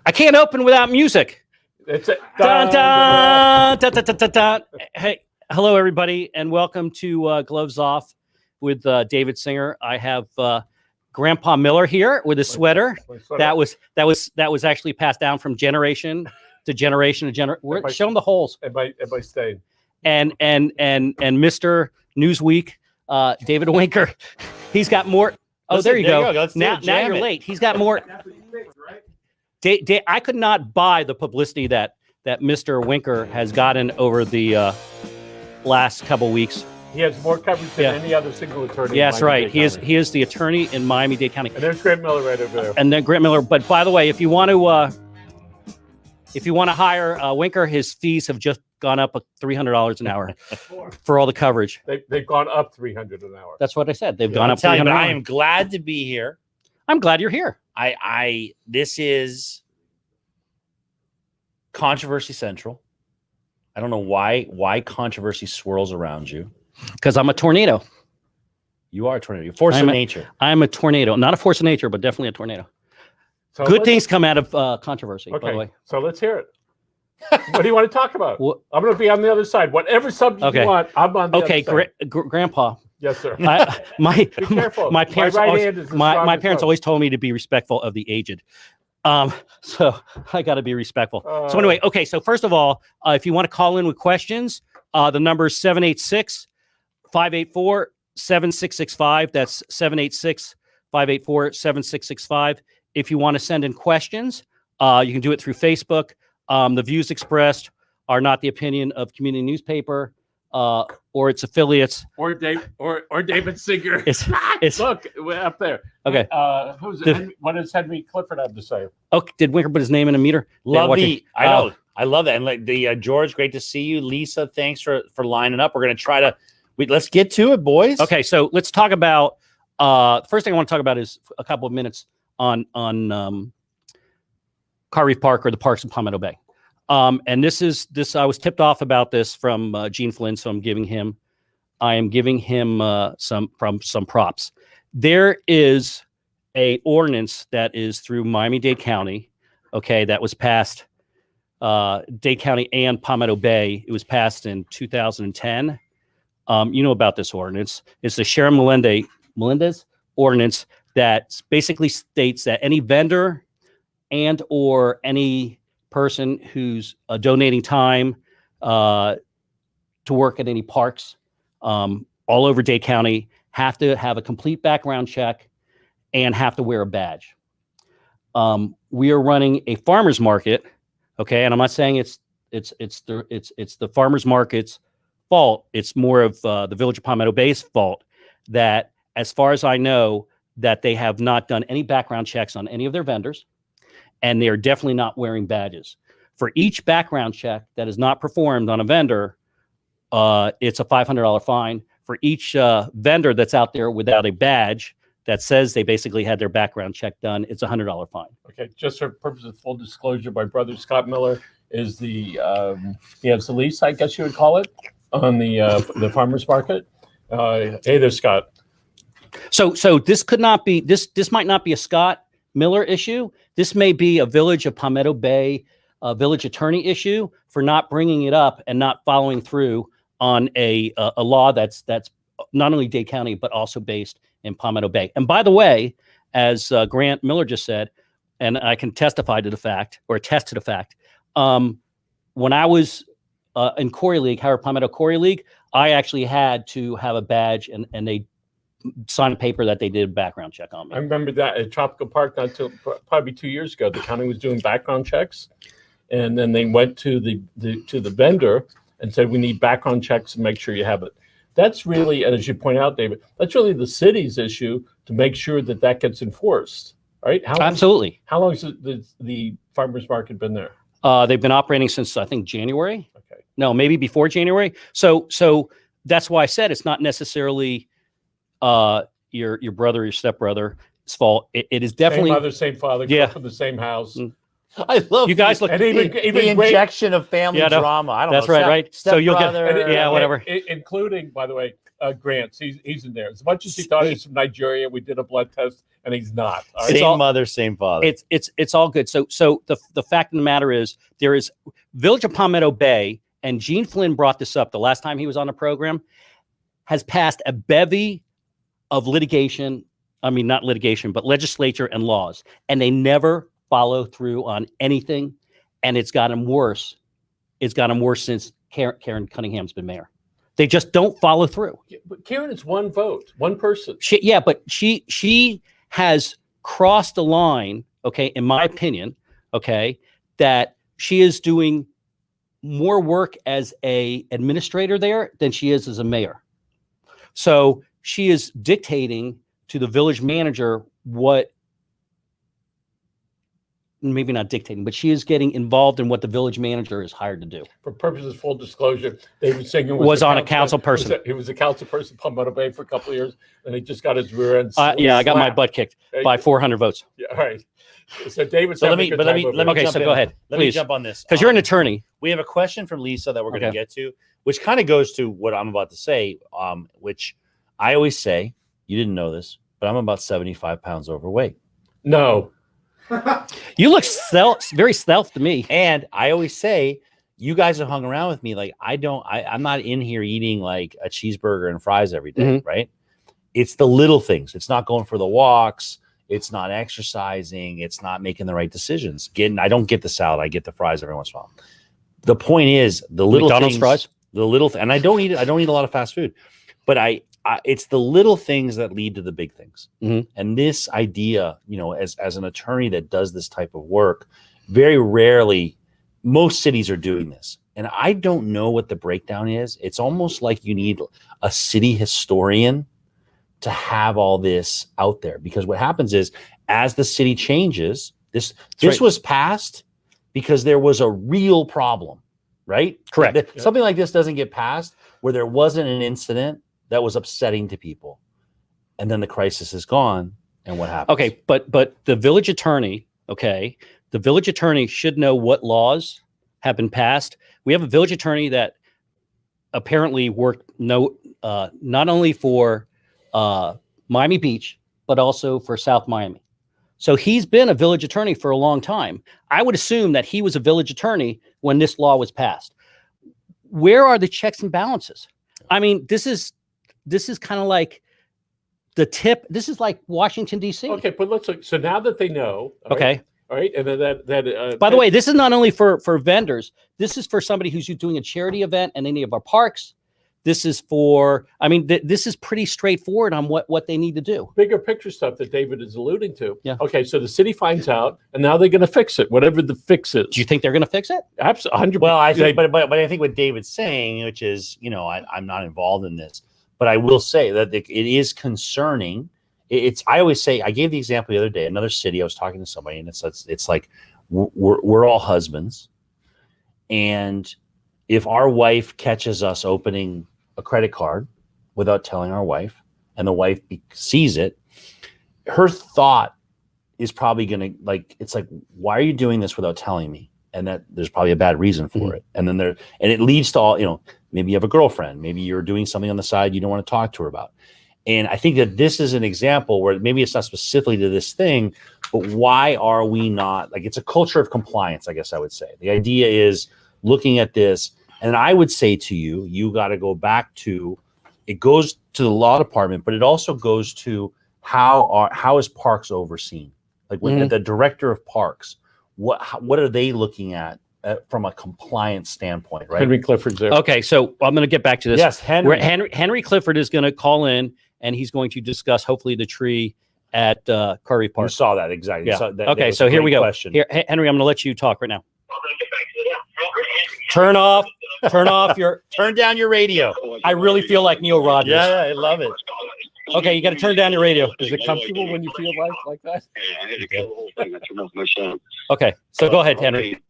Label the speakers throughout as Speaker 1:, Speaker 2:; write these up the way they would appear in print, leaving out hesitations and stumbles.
Speaker 1: I can't open without music.
Speaker 2: It's a,
Speaker 1: Dun, dun, dun, dun, dun, dun, dun. Hey, hello everybody, and welcome to Gloves Off with David Singer. I have Grandpa Miller here with his sweater. That was actually passed down from generation to generation to generation. Show him the holes.
Speaker 2: Am I staying?
Speaker 1: And Mr. Newsweek, David Winker, he's got more. Oh, there you go. Now you're late. He's got more. I could not buy the publicity that Mr. Winker has gotten over the last couple weeks.
Speaker 2: He has more coverage than any other single attorney.
Speaker 1: Yeah, that's right. He is the attorney in Miami-Dade County.
Speaker 2: And there's Grant Miller right over there.
Speaker 1: And then Grant Miller. But by the way, if you want to hire Winker, his fees have just gone up $300 an hour for all the coverage.
Speaker 2: They've gone up $300 an hour.
Speaker 1: That's what I said. They've gone up $300.
Speaker 3: But I am glad to be here.
Speaker 1: I'm glad you're here.
Speaker 3: This is Controversy Central. I don't know why controversy swirls around you.
Speaker 1: Because I'm a tornado.
Speaker 3: You are a tornado. You're a force of nature.
Speaker 1: I'm a tornado. Not a force of nature, but definitely a tornado.
Speaker 2: So
Speaker 1: Good things come out of controversy, by the way.
Speaker 2: So let's hear it. What do you want to talk about? I'm going to be on the other side. Whatever subject you want, I'm on the other side.
Speaker 1: Grandpa.
Speaker 2: Yes, sir.
Speaker 1: My
Speaker 2: parents
Speaker 1: always told me to be respectful of the aged. So I got to be respectful. So anyway, okay. So first of all, if you want to call in with questions, the number is 786-584-7665. That's 786-584-7665. If you want to send in questions, you can do it through Facebook. The views expressed are not the opinion of Community Newspaper or its affiliates,
Speaker 2: or David Singer.
Speaker 1: It's
Speaker 2: Look, we're up there.
Speaker 1: Okay.
Speaker 2: What does Henry Clifford have to say?
Speaker 1: Okay. Did Winker put his name in a meter?
Speaker 3: I know. I love that. And like George, great to see you. Lisa, thanks for lining up. We're going to try to let's get to it, boys.
Speaker 1: Okay. So let's talk about first thing I want to talk about is a couple of minutes on Car Reef Park or the parks in Palmetto Bay. And this I was tipped off about this from Gene Flynn, so I am giving him some props. There is a ordinance that is through Miami-Dade County, okay, that was passed Dade County and Palmetto Bay. It was passed in 2010. You know about this ordinance. It's the Sharon Melendez ordinance that basically states that any vendor and or any person who's donating time to work at any parks all over Dade County have to have a complete background check and have to wear a badge. We are running a farmers market, okay, and I'm not saying it's the farmers market's fault. It's more of the Village of Palmetto Bay's fault that, as far as I know, that they have not done any background checks on any of their vendors, and they are definitely not wearing badges. For each background check that is not performed on a vendor, it's a $500 fine. For each vendor that's out there without a badge that says they basically had their background check done, it's a $100 fine.
Speaker 2: Okay, just for purposes of full disclosure, my brother Scott Miller is he has the lease, I guess you would call it, on the farmers market. Hey there, Scott.
Speaker 1: So this could not be this might not be a Scott Miller issue. This may be a Village of Palmetto Bay village attorney issue for not bringing it up and not following through on a law that's not only Dade County but also based in Palmetto Bay. And by the way, as Grant Miller just said, and I can testify to the fact or attest to the fact, when I was in Corey League, Howard Palmetto Corey League, I actually had to have a badge and they signed a paper that they did a background check on me.
Speaker 2: I remember that at Tropical Park probably 2 years ago. The county was doing background checks, and then they went to the vendor and said, we need background checks and make sure you have it. That's really, and as you point out, David, that's really the city's issue to make sure that gets enforced, right?
Speaker 1: Absolutely.
Speaker 2: How long has the farmers market been there?
Speaker 1: They've been operating since, I think, January.
Speaker 2: Okay.
Speaker 1: No, maybe before January. So that's why I said it's not necessarily your brother, your stepbrother's fault. It is definitely
Speaker 2: same mother, same father, grew up in the same house.
Speaker 3: I love
Speaker 1: You guys look.
Speaker 2: And even
Speaker 3: the
Speaker 2: great,
Speaker 3: injection of family
Speaker 1: Yeah, no,
Speaker 3: drama. I don't
Speaker 1: that's
Speaker 3: know.
Speaker 1: right, right. So you'll get-
Speaker 3: stepbrother,
Speaker 1: yeah, whatever.
Speaker 2: including, by the way, Grant. He's in there. As much as he thought he's from Nigeria, we did a blood test, and he's not. All right?
Speaker 3: Same
Speaker 1: all-
Speaker 3: mother, same father.
Speaker 1: It's all good. So the fact of the matter is, there is Village of Palmetto Bay, and Gene Flynn brought this up the last time he was on the program, has passed a bevy of litigation. I mean, not litigation, but legislature and laws, and they never follow through on anything, and it's gotten worse. It's gotten worse since Karen Cunningham's been mayor. They just don't follow through.
Speaker 2: But Karen is one vote, one person.
Speaker 1: But she has crossed the line, okay, in my opinion, okay, that she is doing more work as a administrator there than she is as a mayor. So she is dictating to the village manager what, maybe not dictating, but she is getting involved in what the village manager is hired to do.
Speaker 2: For purposes of full disclosure, David Singer
Speaker 1: Was
Speaker 2: the
Speaker 1: on a council person.
Speaker 2: He was a council person, Palmetto Bay, for a couple of years, and he just got his rear end.
Speaker 1: Yeah, I got my
Speaker 2: slapped.
Speaker 1: butt kicked by 400 votes.
Speaker 2: Yeah, all right. So David's
Speaker 3: So let
Speaker 2: having
Speaker 3: me
Speaker 2: a good time over
Speaker 3: let me
Speaker 1: Okay,
Speaker 3: jump
Speaker 1: so
Speaker 3: in.
Speaker 1: go ahead,
Speaker 3: Let me
Speaker 1: please.
Speaker 3: jump on this
Speaker 1: Because you're an attorney.
Speaker 3: We have a question from Lisa that we're going to
Speaker 1: Okay.
Speaker 3: get to, which kind of goes to what I'm about to say. Which I always say, you didn't know this, but I'm about 75 pounds overweight.
Speaker 2: No.
Speaker 1: You look very stealth to me.
Speaker 3: And I always say, you guys have hung around with me. Like, I'm not in here eating like a cheeseburger and fries every day, right? It's the little things. It's not going for the walks. It's not exercising. It's not making the right decisions. I don't get the salad. I get the fries every once in a while. The point is the little
Speaker 1: McDonald's
Speaker 3: things,
Speaker 1: fries?
Speaker 3: the little, and I don't eat a lot of fast food, but it's the little things that lead to the big things.
Speaker 1: Mhm.
Speaker 3: And this idea, as an attorney that does this type of work, very rarely, most cities are doing this. And I don't know what the breakdown is. It's almost like you need a city historian to have all this out there, because what happens is, as the city changes, this
Speaker 1: right.
Speaker 3: was passed because there was a real problem, right?
Speaker 1: Correct.
Speaker 3: Something like this doesn't get passed where there wasn't an incident that was upsetting to people, and then the crisis is gone, and what happens?
Speaker 1: Okay, but the village attorney, the village attorney should know what laws have been passed. We have a village attorney that apparently worked not only for Miami Beach, but also for South Miami. So he's been a village attorney for a long time. I would assume that he was a village attorney when this law was passed. Where are the checks and balances? I mean, this is kind of like the tip. This is like Washington, D.C.
Speaker 2: Okay, but let's look. So now that they know, all
Speaker 1: Okay.
Speaker 2: right, all right, and then that.
Speaker 1: By the way, this is not only for vendors. This is for somebody who's doing a charity event in any of our parks. This is for, this is pretty straightforward on what they need to do.
Speaker 2: bigger picture stuff that David is alluding to.
Speaker 1: Yeah.
Speaker 2: Okay, so the city finds out, and now they're going to fix it, whatever the fix is.
Speaker 1: Do you think they're going to fix it?
Speaker 2: Absolutely, 100%.
Speaker 3: Well, I think, but I think what David's saying, which is, I'm not involved in this, but I will say that it is concerning. I always say, I gave the example the other day, another city. I was talking to somebody, and it's like we're all husbands, and if our wife catches us opening a credit card without telling our wife, and the wife sees it, her thought is probably going to it's like, why are you doing this without telling me? And that there's probably a bad reason for it. And then and it leads to all, maybe you have a girlfriend, maybe you're doing something on the side you don't want to talk to her about. And I think that this is an example where maybe it's not specifically to this thing, but why are we not, it's a culture of compliance, I guess I would say. The idea is looking at this, and I would say to you, you got to go back to, it goes to the law department, but it also goes to how is parks overseen? Like when the director of parks, what are they looking at from a compliance standpoint, right?
Speaker 2: Henry Clifford's there.
Speaker 1: Okay, so I'm going to get back to this.
Speaker 3: Yes, Henry.
Speaker 1: Henry Clifford is going to call in, and he's going to discuss hopefully the tree at Curry
Speaker 3: You
Speaker 1: Park.
Speaker 3: saw that exactly.
Speaker 1: Yeah.
Speaker 3: So that
Speaker 1: Okay,
Speaker 3: was
Speaker 1: so
Speaker 3: a
Speaker 1: here we
Speaker 3: great
Speaker 1: go.
Speaker 3: question.
Speaker 1: Here, Henry, I'm going to let you talk right now. Turn off your.
Speaker 3: Turn down your radio.
Speaker 1: I really feel like Neil Rogers.
Speaker 3: Yeah, I love it.
Speaker 1: Okay, you got to turn down your radio.
Speaker 2: Is it comfortable when you feel like that?
Speaker 4: I had to kill the whole thing. I turned off my sound.
Speaker 1: Okay, so go ahead, Henry.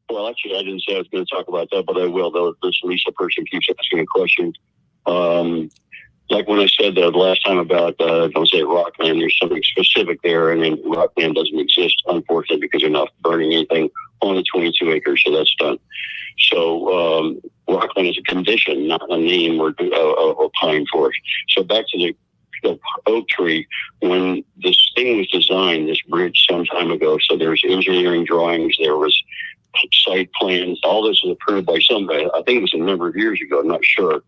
Speaker 4: Well, actually, I didn't say I was going to talk about that, but I will. Though this Lisa person keeps asking a question. Like when I said the last time about, don't say Rockland, there's something specific there, and then Rockland doesn't exist, unfortunately, because they're not 2 acres, so that's done. So Rockland is a condition, not a name or a pine forest. So back to the oak tree, when this thing was designed, this bridge some time ago, so there's engineering drawings, there was site plans, all this was approved by somebody. I think it was a number of years ago, I'm not sure.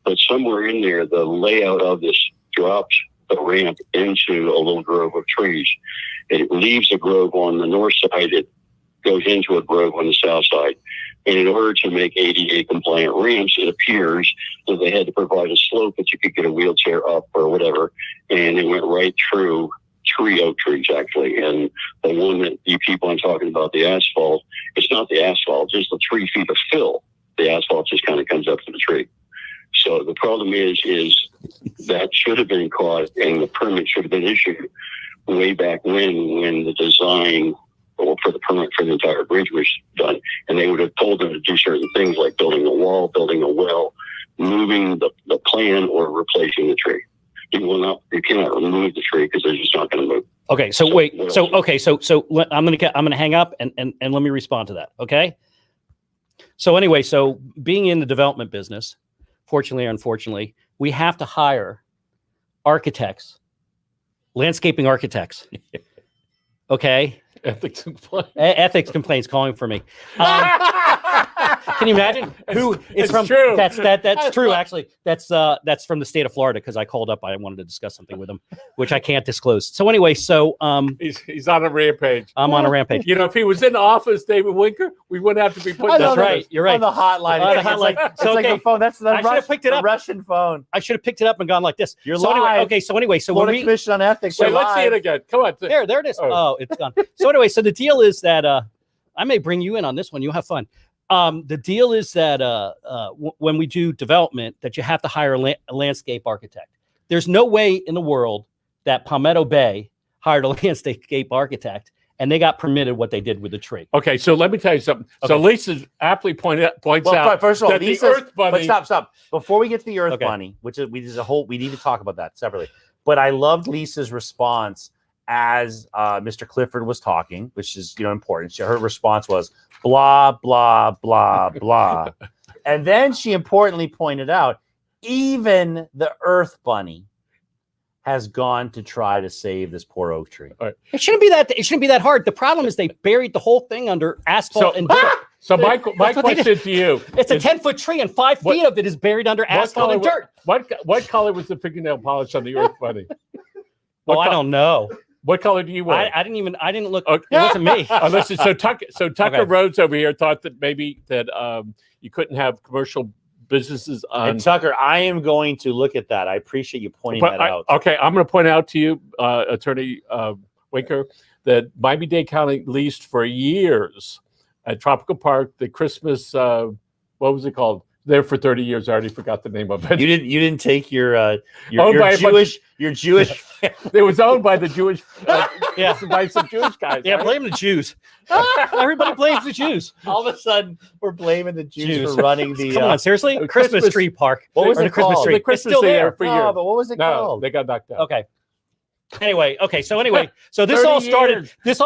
Speaker 4: But somewhere in there, the layout of this drops the ramp into a little grove of trees. It leaves a grove on the north side. It goes into a grove on the south side. And in order to make ADA compliant ramps, it appears that they had to provide a slope that you could get a wheelchair up or whatever. And it went right through 3 oak trees, actually. And the one that you keep on talking about, the asphalt, it's not the asphalt, just the 3 feet of fill. The asphalt just kind of comes up to the tree. So the problem is that should have been caught, and the permit should have been issued way back when the design for the permit for the entire bridge was done. And they would have told them to do certain things like building a wall, building a well, moving the plan, or replacing the tree. You cannot remove the tree because they're just not going to move.
Speaker 1: Okay, so wait, so I'm gonna hang up and let me respond to that. Okay. So anyway, so being in the development business, fortunately or unfortunately, we have to hire architects, landscaping architects. Okay.
Speaker 2: Ethics complaint.
Speaker 1: Ethics complaints calling for me. Can you imagine who it's from?
Speaker 2: True.
Speaker 1: That's true. Actually, that's from the state of Florida, because I called up. I wanted to discuss something with him, which I can't disclose. So anyway,
Speaker 2: He's on a rampage.
Speaker 1: I'm on a rampage.
Speaker 2: You know, if he was in office, David Winker, we wouldn't have to be putting.
Speaker 1: That's right. You're right.
Speaker 3: On the hotline.
Speaker 1: On the
Speaker 3: It's like-
Speaker 1: hotline.
Speaker 3: It's
Speaker 1: So,
Speaker 3: like
Speaker 1: okay.
Speaker 3: the phone. That's the,
Speaker 1: I should have picked it up.
Speaker 3: Russian phone.
Speaker 1: I should have picked it up and gone like this.
Speaker 3: You're
Speaker 1: so anyway,
Speaker 3: live.
Speaker 1: okay. So anyway, so
Speaker 3: Florida
Speaker 1: when we
Speaker 3: Commission on Ethics.
Speaker 2: Wait,
Speaker 3: you're
Speaker 2: let's see
Speaker 3: live.
Speaker 2: it again. Come on.
Speaker 1: there it is.
Speaker 2: Oh.
Speaker 1: Oh, it's gone. So anyway, so the deal is that I may bring you in on this one. You'll have fun. The deal is that when we do development, that you have to hire a landscape architect. There's no way in the world that Palmetto Bay hired a landscape architect and they got permitted what they did with the tree.
Speaker 2: Okay, so let me tell you something. So
Speaker 1: Okay.
Speaker 2: Lisa aptly points
Speaker 3: Well,
Speaker 2: out
Speaker 3: first of all,
Speaker 2: that the
Speaker 3: Lisa's-
Speaker 2: Earth Bunny.
Speaker 3: But stop. Before we get to the Earth
Speaker 1: Okay.
Speaker 3: Bunny, which is we need to talk about that separately. But I loved Lisa's response as Mr. Clifford was talking, which is important. Her response was blah blah blah blah, and then she importantly pointed out even the Earth Bunny has gone to try to save this poor oak tree.
Speaker 1: It shouldn't be that. It shouldn't be that hard. The problem is they buried the whole thing under asphalt and dirt.
Speaker 2: So my
Speaker 1: That's what they
Speaker 2: question to you:
Speaker 1: It's a
Speaker 2: is
Speaker 1: 10-foot tree, and 5
Speaker 2: What-
Speaker 1: feet of it is buried under asphalt and dirt.
Speaker 2: What color was the fingernail polish on the Earth Bunny?
Speaker 1: Oh, I don't know.
Speaker 2: What color do you wear?
Speaker 1: I didn't look.
Speaker 2: Okay.
Speaker 1: It wasn't me.
Speaker 2: Listen, so Tucker
Speaker 1: Okay.
Speaker 2: Rhodes over here thought that maybe that you couldn't have commercial businesses on.
Speaker 3: And Tucker, I am going to look at that. I appreciate you pointing that out.
Speaker 2: Okay, I'm going to point out to you, Attorney Winker, that Miami-Dade County leased for years at Tropical Park the Christmas. What was it called? There for 30 years. I already forgot the name of it.
Speaker 3: You didn't take your
Speaker 2: Owned by a
Speaker 3: Jewish
Speaker 2: It was owned by the Jewish.
Speaker 1: Yeah.
Speaker 2: by some Jewish guys.
Speaker 1: Yeah,
Speaker 2: right?
Speaker 1: blame the Jews. Everybody blames the Jews.
Speaker 3: all of a sudden we're blaming the Jews
Speaker 1: Jews.
Speaker 3: for running the
Speaker 1: Come on, seriously?
Speaker 2: the
Speaker 1: Christmas
Speaker 2: Christmas-
Speaker 1: tree park.
Speaker 3: What was
Speaker 1: Or
Speaker 3: it
Speaker 1: the Christmas
Speaker 3: called?
Speaker 1: tree?
Speaker 2: The Christmas
Speaker 1: it's still there.
Speaker 2: for
Speaker 3: No,
Speaker 2: years.
Speaker 3: but what was it
Speaker 2: No,
Speaker 3: called?
Speaker 2: they got knocked out.
Speaker 1: Okay. Anyway, so this
Speaker 2: 30
Speaker 1: all started.
Speaker 2: years.
Speaker 1: This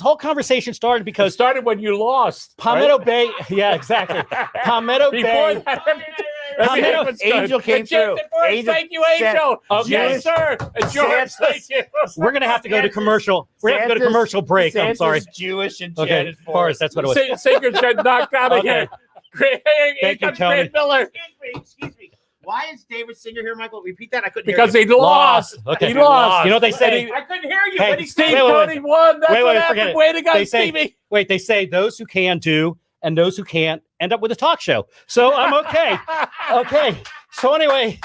Speaker 1: whole conversation started
Speaker 2: It
Speaker 1: because
Speaker 2: started when you lost.
Speaker 1: Palmetto
Speaker 2: right?
Speaker 1: Bay. Yeah, exactly. Palmetto
Speaker 2: Before
Speaker 1: Bay.
Speaker 2: that,
Speaker 1: Palmetto-
Speaker 2: was
Speaker 3: Angel
Speaker 2: good.
Speaker 3: came
Speaker 2: And Jason
Speaker 3: through.
Speaker 2: Forrest,
Speaker 3: Angel
Speaker 2: thank you,
Speaker 3: sent-
Speaker 2: Angel.
Speaker 1: Okay.
Speaker 2: Yes, sir. And George,
Speaker 3: Santa's-
Speaker 2: thank you.
Speaker 1: We're gonna have to go to commercial. We're gonna have to go to
Speaker 3: Santa's-
Speaker 1: commercial break. I'm
Speaker 3: Santa's
Speaker 1: sorry.
Speaker 3: Jewish and
Speaker 1: Okay,
Speaker 3: Janet
Speaker 1: Forrest. That's what it was.
Speaker 2: Singers got knocked out of
Speaker 1: Okay.
Speaker 2: here. Great,
Speaker 1: Thank you, Tony.
Speaker 2: Grant Miller.
Speaker 5: Excuse me. Why is David Singer here, Michael? Repeat that. I couldn't
Speaker 2: Because
Speaker 5: hear
Speaker 2: he lost.
Speaker 1: Okay.
Speaker 2: He lost.
Speaker 1: You know what they
Speaker 2: And
Speaker 1: say?
Speaker 5: you. I couldn't hear you.
Speaker 1: Hey,
Speaker 5: What he
Speaker 2: Steve
Speaker 5: said.
Speaker 1: wait,
Speaker 2: Cody won. That's
Speaker 1: wait,
Speaker 2: what
Speaker 1: forget
Speaker 2: happened.
Speaker 1: it.
Speaker 2: Way to go,
Speaker 1: They say-
Speaker 2: Stevie.
Speaker 1: Wait, they say those who can do and those who can't end up with a talk show. So I'm okay. Okay. So anyway.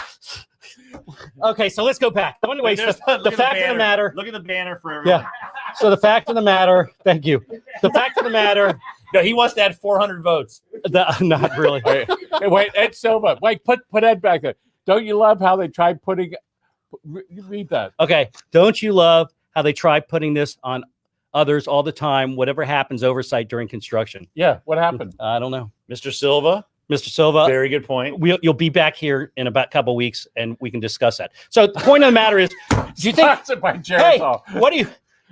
Speaker 1: Okay, so let's go back. So anyway,
Speaker 3: There's-
Speaker 1: the
Speaker 3: look at
Speaker 1: fact of the
Speaker 3: banner.
Speaker 1: matter.
Speaker 3: Look at the banner for everyone.
Speaker 1: Yeah. So the fact of the matter. Thank you. The fact of the matter.
Speaker 3: No, he wants to add 400 votes.
Speaker 1: Not really.
Speaker 2: Wait, Ed Silva. Wait, put Ed back there. Don't you love how they tried putting? Read that.
Speaker 1: Okay. Don't you love how they try putting this on others all the time? Whatever happens, oversight during construction.
Speaker 2: Yeah. What happened?
Speaker 1: I don't know,
Speaker 3: Mr. Silva,
Speaker 1: Mr. Silva.
Speaker 3: very good point.
Speaker 1: You'll be back here in about a couple of weeks, and we can discuss that. So the point of the matter is, do you think?
Speaker 2: Sponsored by
Speaker 1: Hey,
Speaker 2: Geritol.
Speaker 1: what do you?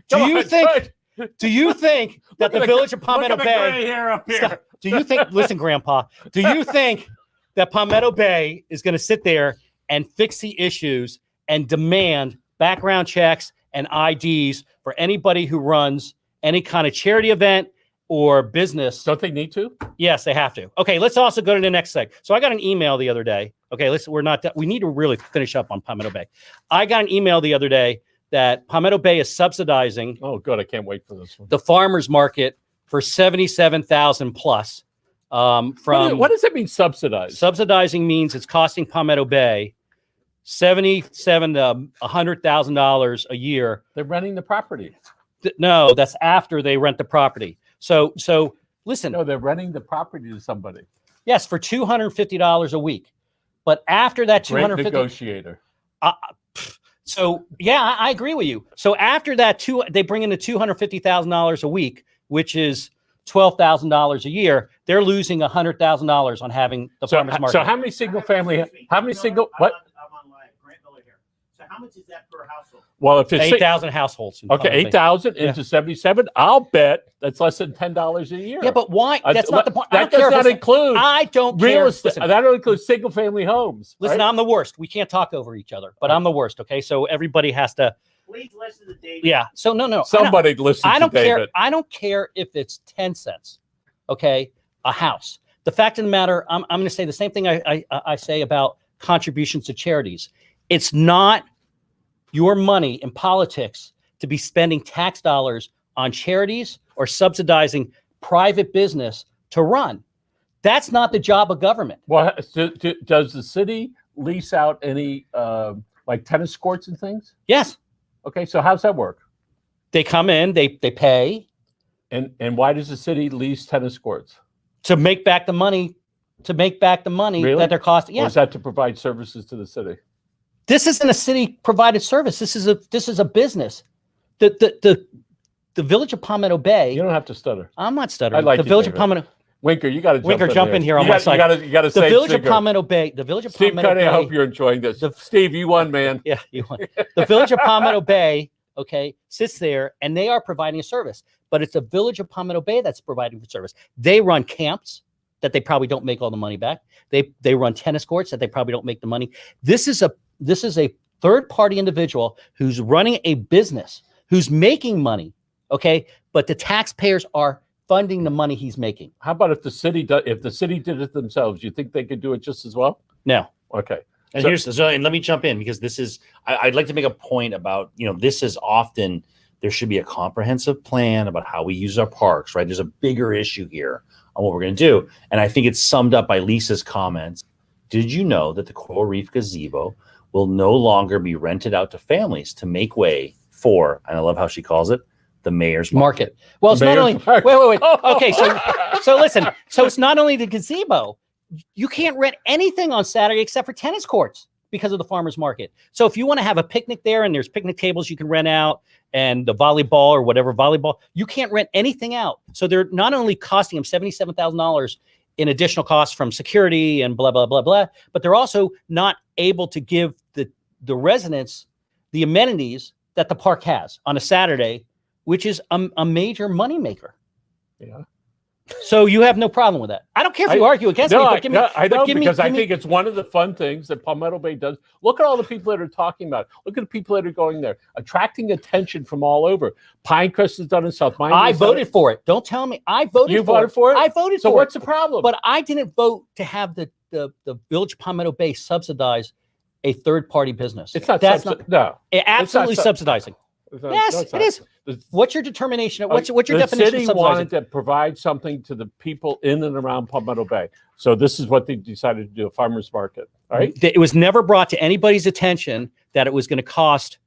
Speaker 1: Do
Speaker 2: Come
Speaker 1: you
Speaker 2: on,
Speaker 1: think?
Speaker 2: George.
Speaker 1: Do you think that the village of Palmetto Bay?
Speaker 2: hair up
Speaker 1: Stop. Do you think? Listen, Grandpa. Do you think that Palmetto Bay is going to sit there and fix the issues and demand background checks and IDs for anybody who runs any kind of charity event or business?
Speaker 2: Don't they need to?
Speaker 1: Yes, they have to. Okay, let's also go to the next seg. So I got an email the other day. Okay, we need to really finish up on Palmetto Bay. I got an email the other day that Palmetto Bay is subsidizing
Speaker 2: Oh, good. I can't wait for this one.
Speaker 1: the farmers market for 77,000 plus. From
Speaker 2: What does that mean, subsidized?
Speaker 1: subsidizing means it's costing Palmetto Bay $77,000 to $100,000 a year.
Speaker 2: They're renting the property.
Speaker 1: No, that's after they rent the property. So listen.
Speaker 2: No, they're renting the property to somebody.
Speaker 1: Yes, for $250 a week. But after that
Speaker 2: Great
Speaker 1: 250,
Speaker 2: negotiator.
Speaker 1: so yeah, I agree with you. So after that, they bring in the $250,000 a week, which is $12,000 a year. They're losing $100,000 on having the farmers market.
Speaker 2: So how many single family? How many single? What?
Speaker 5: I'm on live. Grant Miller here. So how much is that per household?
Speaker 2: Well, if it's
Speaker 1: 8,000 households. in
Speaker 2: okay,
Speaker 1: Palmetto Bay.
Speaker 2: 8,000 into 77, I'll bet that's less than $10 a year.
Speaker 1: Yeah, but why? That's not the point. I
Speaker 2: That
Speaker 1: don't care
Speaker 2: does
Speaker 1: if
Speaker 2: not
Speaker 1: it's-
Speaker 2: include
Speaker 1: I don't
Speaker 2: real
Speaker 1: care.
Speaker 2: estate.
Speaker 1: Listen,
Speaker 2: That don't include single family homes.
Speaker 1: listen,
Speaker 2: right?
Speaker 1: I'm the worst. We can't talk over each other, but I'm the worst. Okay, so everybody has to.
Speaker 5: Please listen to David.
Speaker 1: Yeah. So no.
Speaker 2: Somebody listen
Speaker 1: I don't
Speaker 2: to
Speaker 1: care.
Speaker 2: David.
Speaker 1: I don't care if it's 10 cents. Okay, a house. The fact of the matter, I'm going to say the same thing I say about contributions to charities. It's not your money in politics to be spending tax dollars on charities or subsidizing private business to run. That's not the job of government.
Speaker 2: Well, does the city lease out any like tennis courts and things?
Speaker 1: Yes,
Speaker 2: Okay, so how's that work?
Speaker 1: they come in, they pay
Speaker 2: And why does the city lease tennis courts?
Speaker 1: to make back the money.
Speaker 2: Really?
Speaker 1: That they're costing.
Speaker 2: Or
Speaker 1: Yeah,
Speaker 2: is that to provide services to the city?
Speaker 1: this isn't a city provided service. This is a business. The village of Palmetto Bay.
Speaker 2: You don't have to stutter.
Speaker 1: I'm not stuttering.
Speaker 2: I like
Speaker 1: the
Speaker 2: you,
Speaker 1: village of
Speaker 2: David.
Speaker 1: Palmetto.
Speaker 2: Winker, you got to
Speaker 1: jump in here on
Speaker 2: You
Speaker 1: my
Speaker 2: got-
Speaker 1: side.
Speaker 2: You got to
Speaker 1: The
Speaker 2: say
Speaker 1: village of
Speaker 2: Sigurd.
Speaker 1: Palmetto Bay. The village of
Speaker 2: Steve
Speaker 1: Palmetto
Speaker 2: Cuddy,
Speaker 1: Bay.
Speaker 2: I hope you're enjoying this. Steve, you won, man.
Speaker 1: Yeah, you won. The village of Palmetto Bay, okay, sits there and they are providing a service, but it's the village of Palmetto Bay that's providing the service. They run camps that they probably don't make all the money back. They run tennis courts that they probably don't make the money. This is a third party individual who's running a business, who's making money, okay, but the taxpayers are funding the money he's making.
Speaker 2: How about if the city did it themselves? You think they could do it just as well?
Speaker 1: No.
Speaker 2: Okay.
Speaker 3: And
Speaker 2: So-
Speaker 3: and let me jump in because this is I'd like to make a point about, this is often there should be a comprehensive plan about how we use our parks, right? There's a bigger issue here on what we're going to do. And I think it's summed up by Lisa's comments. Did you know that the Coral Reef Gazebo will no longer be rented out to families to make way for, and I love how she calls it, the mayor's market?
Speaker 1: Well, it's not
Speaker 2: Mayor's
Speaker 1: only
Speaker 2: market.
Speaker 1: wait. Okay, so listen. So it's not only the gazebo. You can't rent anything on Saturday except for tennis courts because of the farmers market. So if you want to have a picnic there and there's picnic tables you can rent out and the volleyball or whatever volleyball, you can't rent anything out. So they're not only costing them $77,000 in additional costs from security and blah, blah, blah, blah, but they're also not able to give the residents the amenities that the park has on a Saturday, which is a major moneymaker.
Speaker 2: Yeah.
Speaker 1: So you have no problem with that. I don't care if you argue against me,
Speaker 2: No,
Speaker 1: but give me.
Speaker 2: I know,
Speaker 1: but give me-
Speaker 2: because I
Speaker 1: give me-
Speaker 2: think it's one of the fun things that Palmetto Bay does. Look at all the people that are talking about it. Look at the people that are going there, attracting attention from all over. Pinecrest has done it, South Miami.
Speaker 1: I
Speaker 2: has done
Speaker 1: voted for it. Don't tell me. I voted
Speaker 2: You
Speaker 1: for
Speaker 2: voted
Speaker 1: it.
Speaker 2: for it?
Speaker 1: I voted
Speaker 2: So
Speaker 1: for
Speaker 2: what's
Speaker 1: it.
Speaker 2: the problem?
Speaker 1: But I didn't vote to have the Village of Palmetto Bay subsidize a third party business.
Speaker 2: it's not.
Speaker 1: That's
Speaker 2: subsi-
Speaker 1: not
Speaker 2: no.
Speaker 1: absolutely
Speaker 2: sub-
Speaker 1: subsidizing.
Speaker 2: It's not-
Speaker 1: Yes,
Speaker 2: no, it's
Speaker 1: it
Speaker 2: not.
Speaker 1: is.
Speaker 2: The-
Speaker 1: What's your determination? What's your
Speaker 2: the
Speaker 1: definition
Speaker 2: city
Speaker 1: of subsidizing?
Speaker 2: wanted to provide something to the people in and around Palmetto Bay. So this is what they decided to do, a farmer's market. All right.
Speaker 1: It was never brought to anybody's attention that it was going to cost.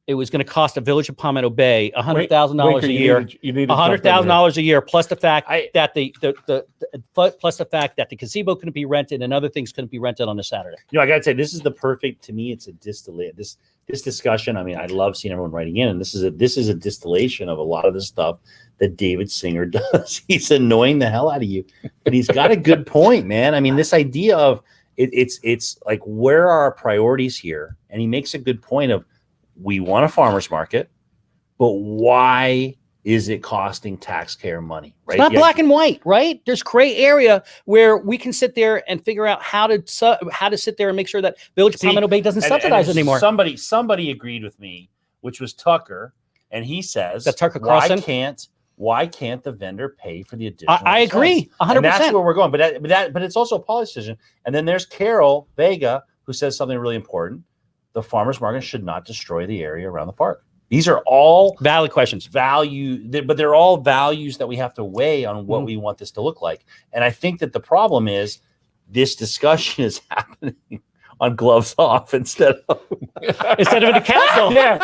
Speaker 1: It was going to cost a Village of Palmetto Bay $100,000
Speaker 2: Winker,
Speaker 1: a
Speaker 2: you
Speaker 1: year.
Speaker 2: need to- you need to
Speaker 1: $100,000 a year, plus the fact
Speaker 3: I-
Speaker 1: that the gazebo couldn't be rented and other things couldn't be rented on a Saturday.
Speaker 3: I gotta say, this is the perfect, to me, it's a distillate. This discussion, I mean, I love seeing everyone writing in, and this is a distillation of a lot of the stuff that David Singer does. He's annoying the hell out of you, but he's got a good point, man. I mean, this idea of it's like, where are our priorities here? And he makes a good point of, we want a farmer's market, but why is it costing taxpayer money? Right?
Speaker 1: It's not
Speaker 3: Yeah,
Speaker 1: black and white, right? There's gray area where we can sit there and figure out how to sit there and make sure that Village of
Speaker 3: See,
Speaker 1: Palmetto Bay doesn't subsidize
Speaker 3: there's
Speaker 1: anymore.
Speaker 3: Somebody agreed with me, which was Tucker, and he says
Speaker 1: That Tucker
Speaker 3: why
Speaker 1: Carlson?
Speaker 3: can't the vendor pay for the additional?
Speaker 1: I agree,
Speaker 3: expense?
Speaker 1: 100%.
Speaker 3: And that's where we're going. But it's also a policy decision. And then there's Carol Vega, who says something really important: the farmers market should not destroy the area around the park. These are all
Speaker 1: Valid questions.
Speaker 3: but they're all values that we have to weigh on what we want this to look like. And I think that the problem is this discussion is happening on Gloves Off instead of
Speaker 1: in the council.
Speaker 3: Yeah.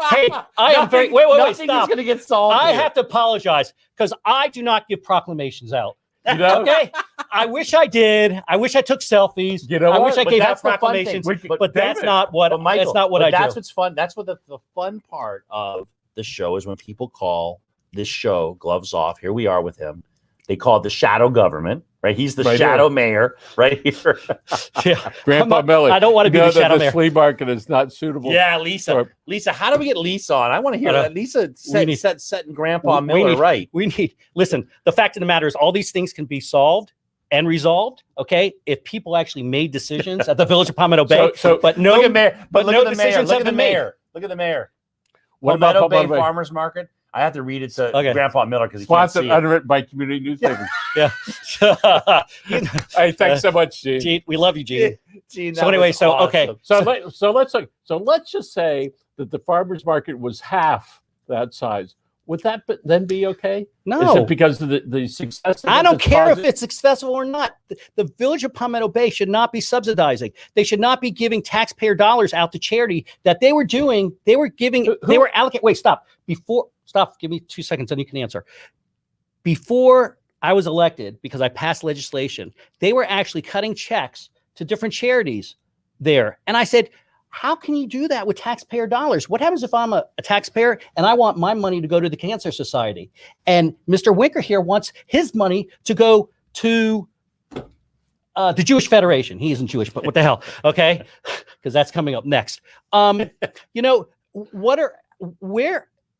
Speaker 1: Hey, I am very wait,
Speaker 3: Nothing
Speaker 1: stop.
Speaker 3: is going to get solved.
Speaker 1: I
Speaker 3: here.
Speaker 1: have to apologize because I do not give proclamations out.
Speaker 2: You know?
Speaker 1: Okay, I wish I did. I wish I took selfies.
Speaker 2: You know
Speaker 1: I
Speaker 2: what?
Speaker 1: wish I
Speaker 3: But
Speaker 1: gave out
Speaker 3: that's the fun thing.
Speaker 1: proclamations.
Speaker 2: We-
Speaker 1: But that's
Speaker 2: David,
Speaker 1: not what.
Speaker 3: But Michael,
Speaker 1: that's not what
Speaker 3: but
Speaker 1: I
Speaker 3: that's
Speaker 1: do.
Speaker 3: what's fun. That's what the fun part of the show is when people call this show Gloves Off. Here we are with him. They call it the shadow government, right? He's the
Speaker 2: Right
Speaker 3: shadow mayor right here.
Speaker 1: Yeah.
Speaker 2: Grandpa Miller.
Speaker 1: I don't want to be
Speaker 2: you know
Speaker 1: the
Speaker 2: that
Speaker 1: shadow
Speaker 2: the
Speaker 1: mayor.
Speaker 2: flea market is not suitable.
Speaker 3: Yeah, Lisa.
Speaker 2: Or-
Speaker 3: Lisa, how do we get Lisa on? I want to hear
Speaker 1: I know.
Speaker 3: that. Lisa
Speaker 1: need-
Speaker 3: setting Grandpa
Speaker 1: we
Speaker 3: Miller
Speaker 1: need-
Speaker 3: right.
Speaker 1: We need. Listen. The fact of the matter is, all these things can be solved and resolved. Okay, if people actually made decisions at the Village of Palmetto Bay, but no,
Speaker 3: Look at mayor.
Speaker 1: but
Speaker 3: look
Speaker 1: no
Speaker 3: at the mayor.
Speaker 1: decisions
Speaker 3: Look
Speaker 1: have
Speaker 3: at the
Speaker 1: been made.
Speaker 3: mayor. Look at the mayor.
Speaker 2: What about
Speaker 3: Palmetto Bay
Speaker 2: Palmetto Bay?
Speaker 3: Farmers Market? I have to read it to
Speaker 1: Okay.
Speaker 3: Grandpa Miller because he can't
Speaker 2: Sponsored,
Speaker 3: see it.
Speaker 2: underwritten by community newspapers.
Speaker 1: yeah.
Speaker 2: Hey, thanks so much, Gene.
Speaker 1: Gene, we love you, Gene.
Speaker 3: Gene,
Speaker 1: So
Speaker 3: that
Speaker 1: anyway,
Speaker 3: was
Speaker 1: so,
Speaker 3: awesome.
Speaker 1: okay.
Speaker 2: So let's just say that the farmers market was half that size. Would that then be okay? Is
Speaker 1: No,
Speaker 2: it because of the success?
Speaker 1: I don't care if
Speaker 2: it's
Speaker 1: it's successful or not. The Village of Palmetto Bay should not be subsidizing. They should not be giving taxpayer dollars out to charity that they were doing. They were giving. They were allocating. Wait, stop. Stop. Give me 2 seconds, and you can answer. Before I was elected, because I passed legislation, they were actually cutting checks to different charities there, and I said, how can you do that with taxpayer dollars? What happens if I'm a taxpayer and I want my money to go to the Cancer Society? And Mr. Winker here wants his money to go to the Jewish Federation. He isn't Jewish, but what the hell? Okay. Because that's coming up next. You know,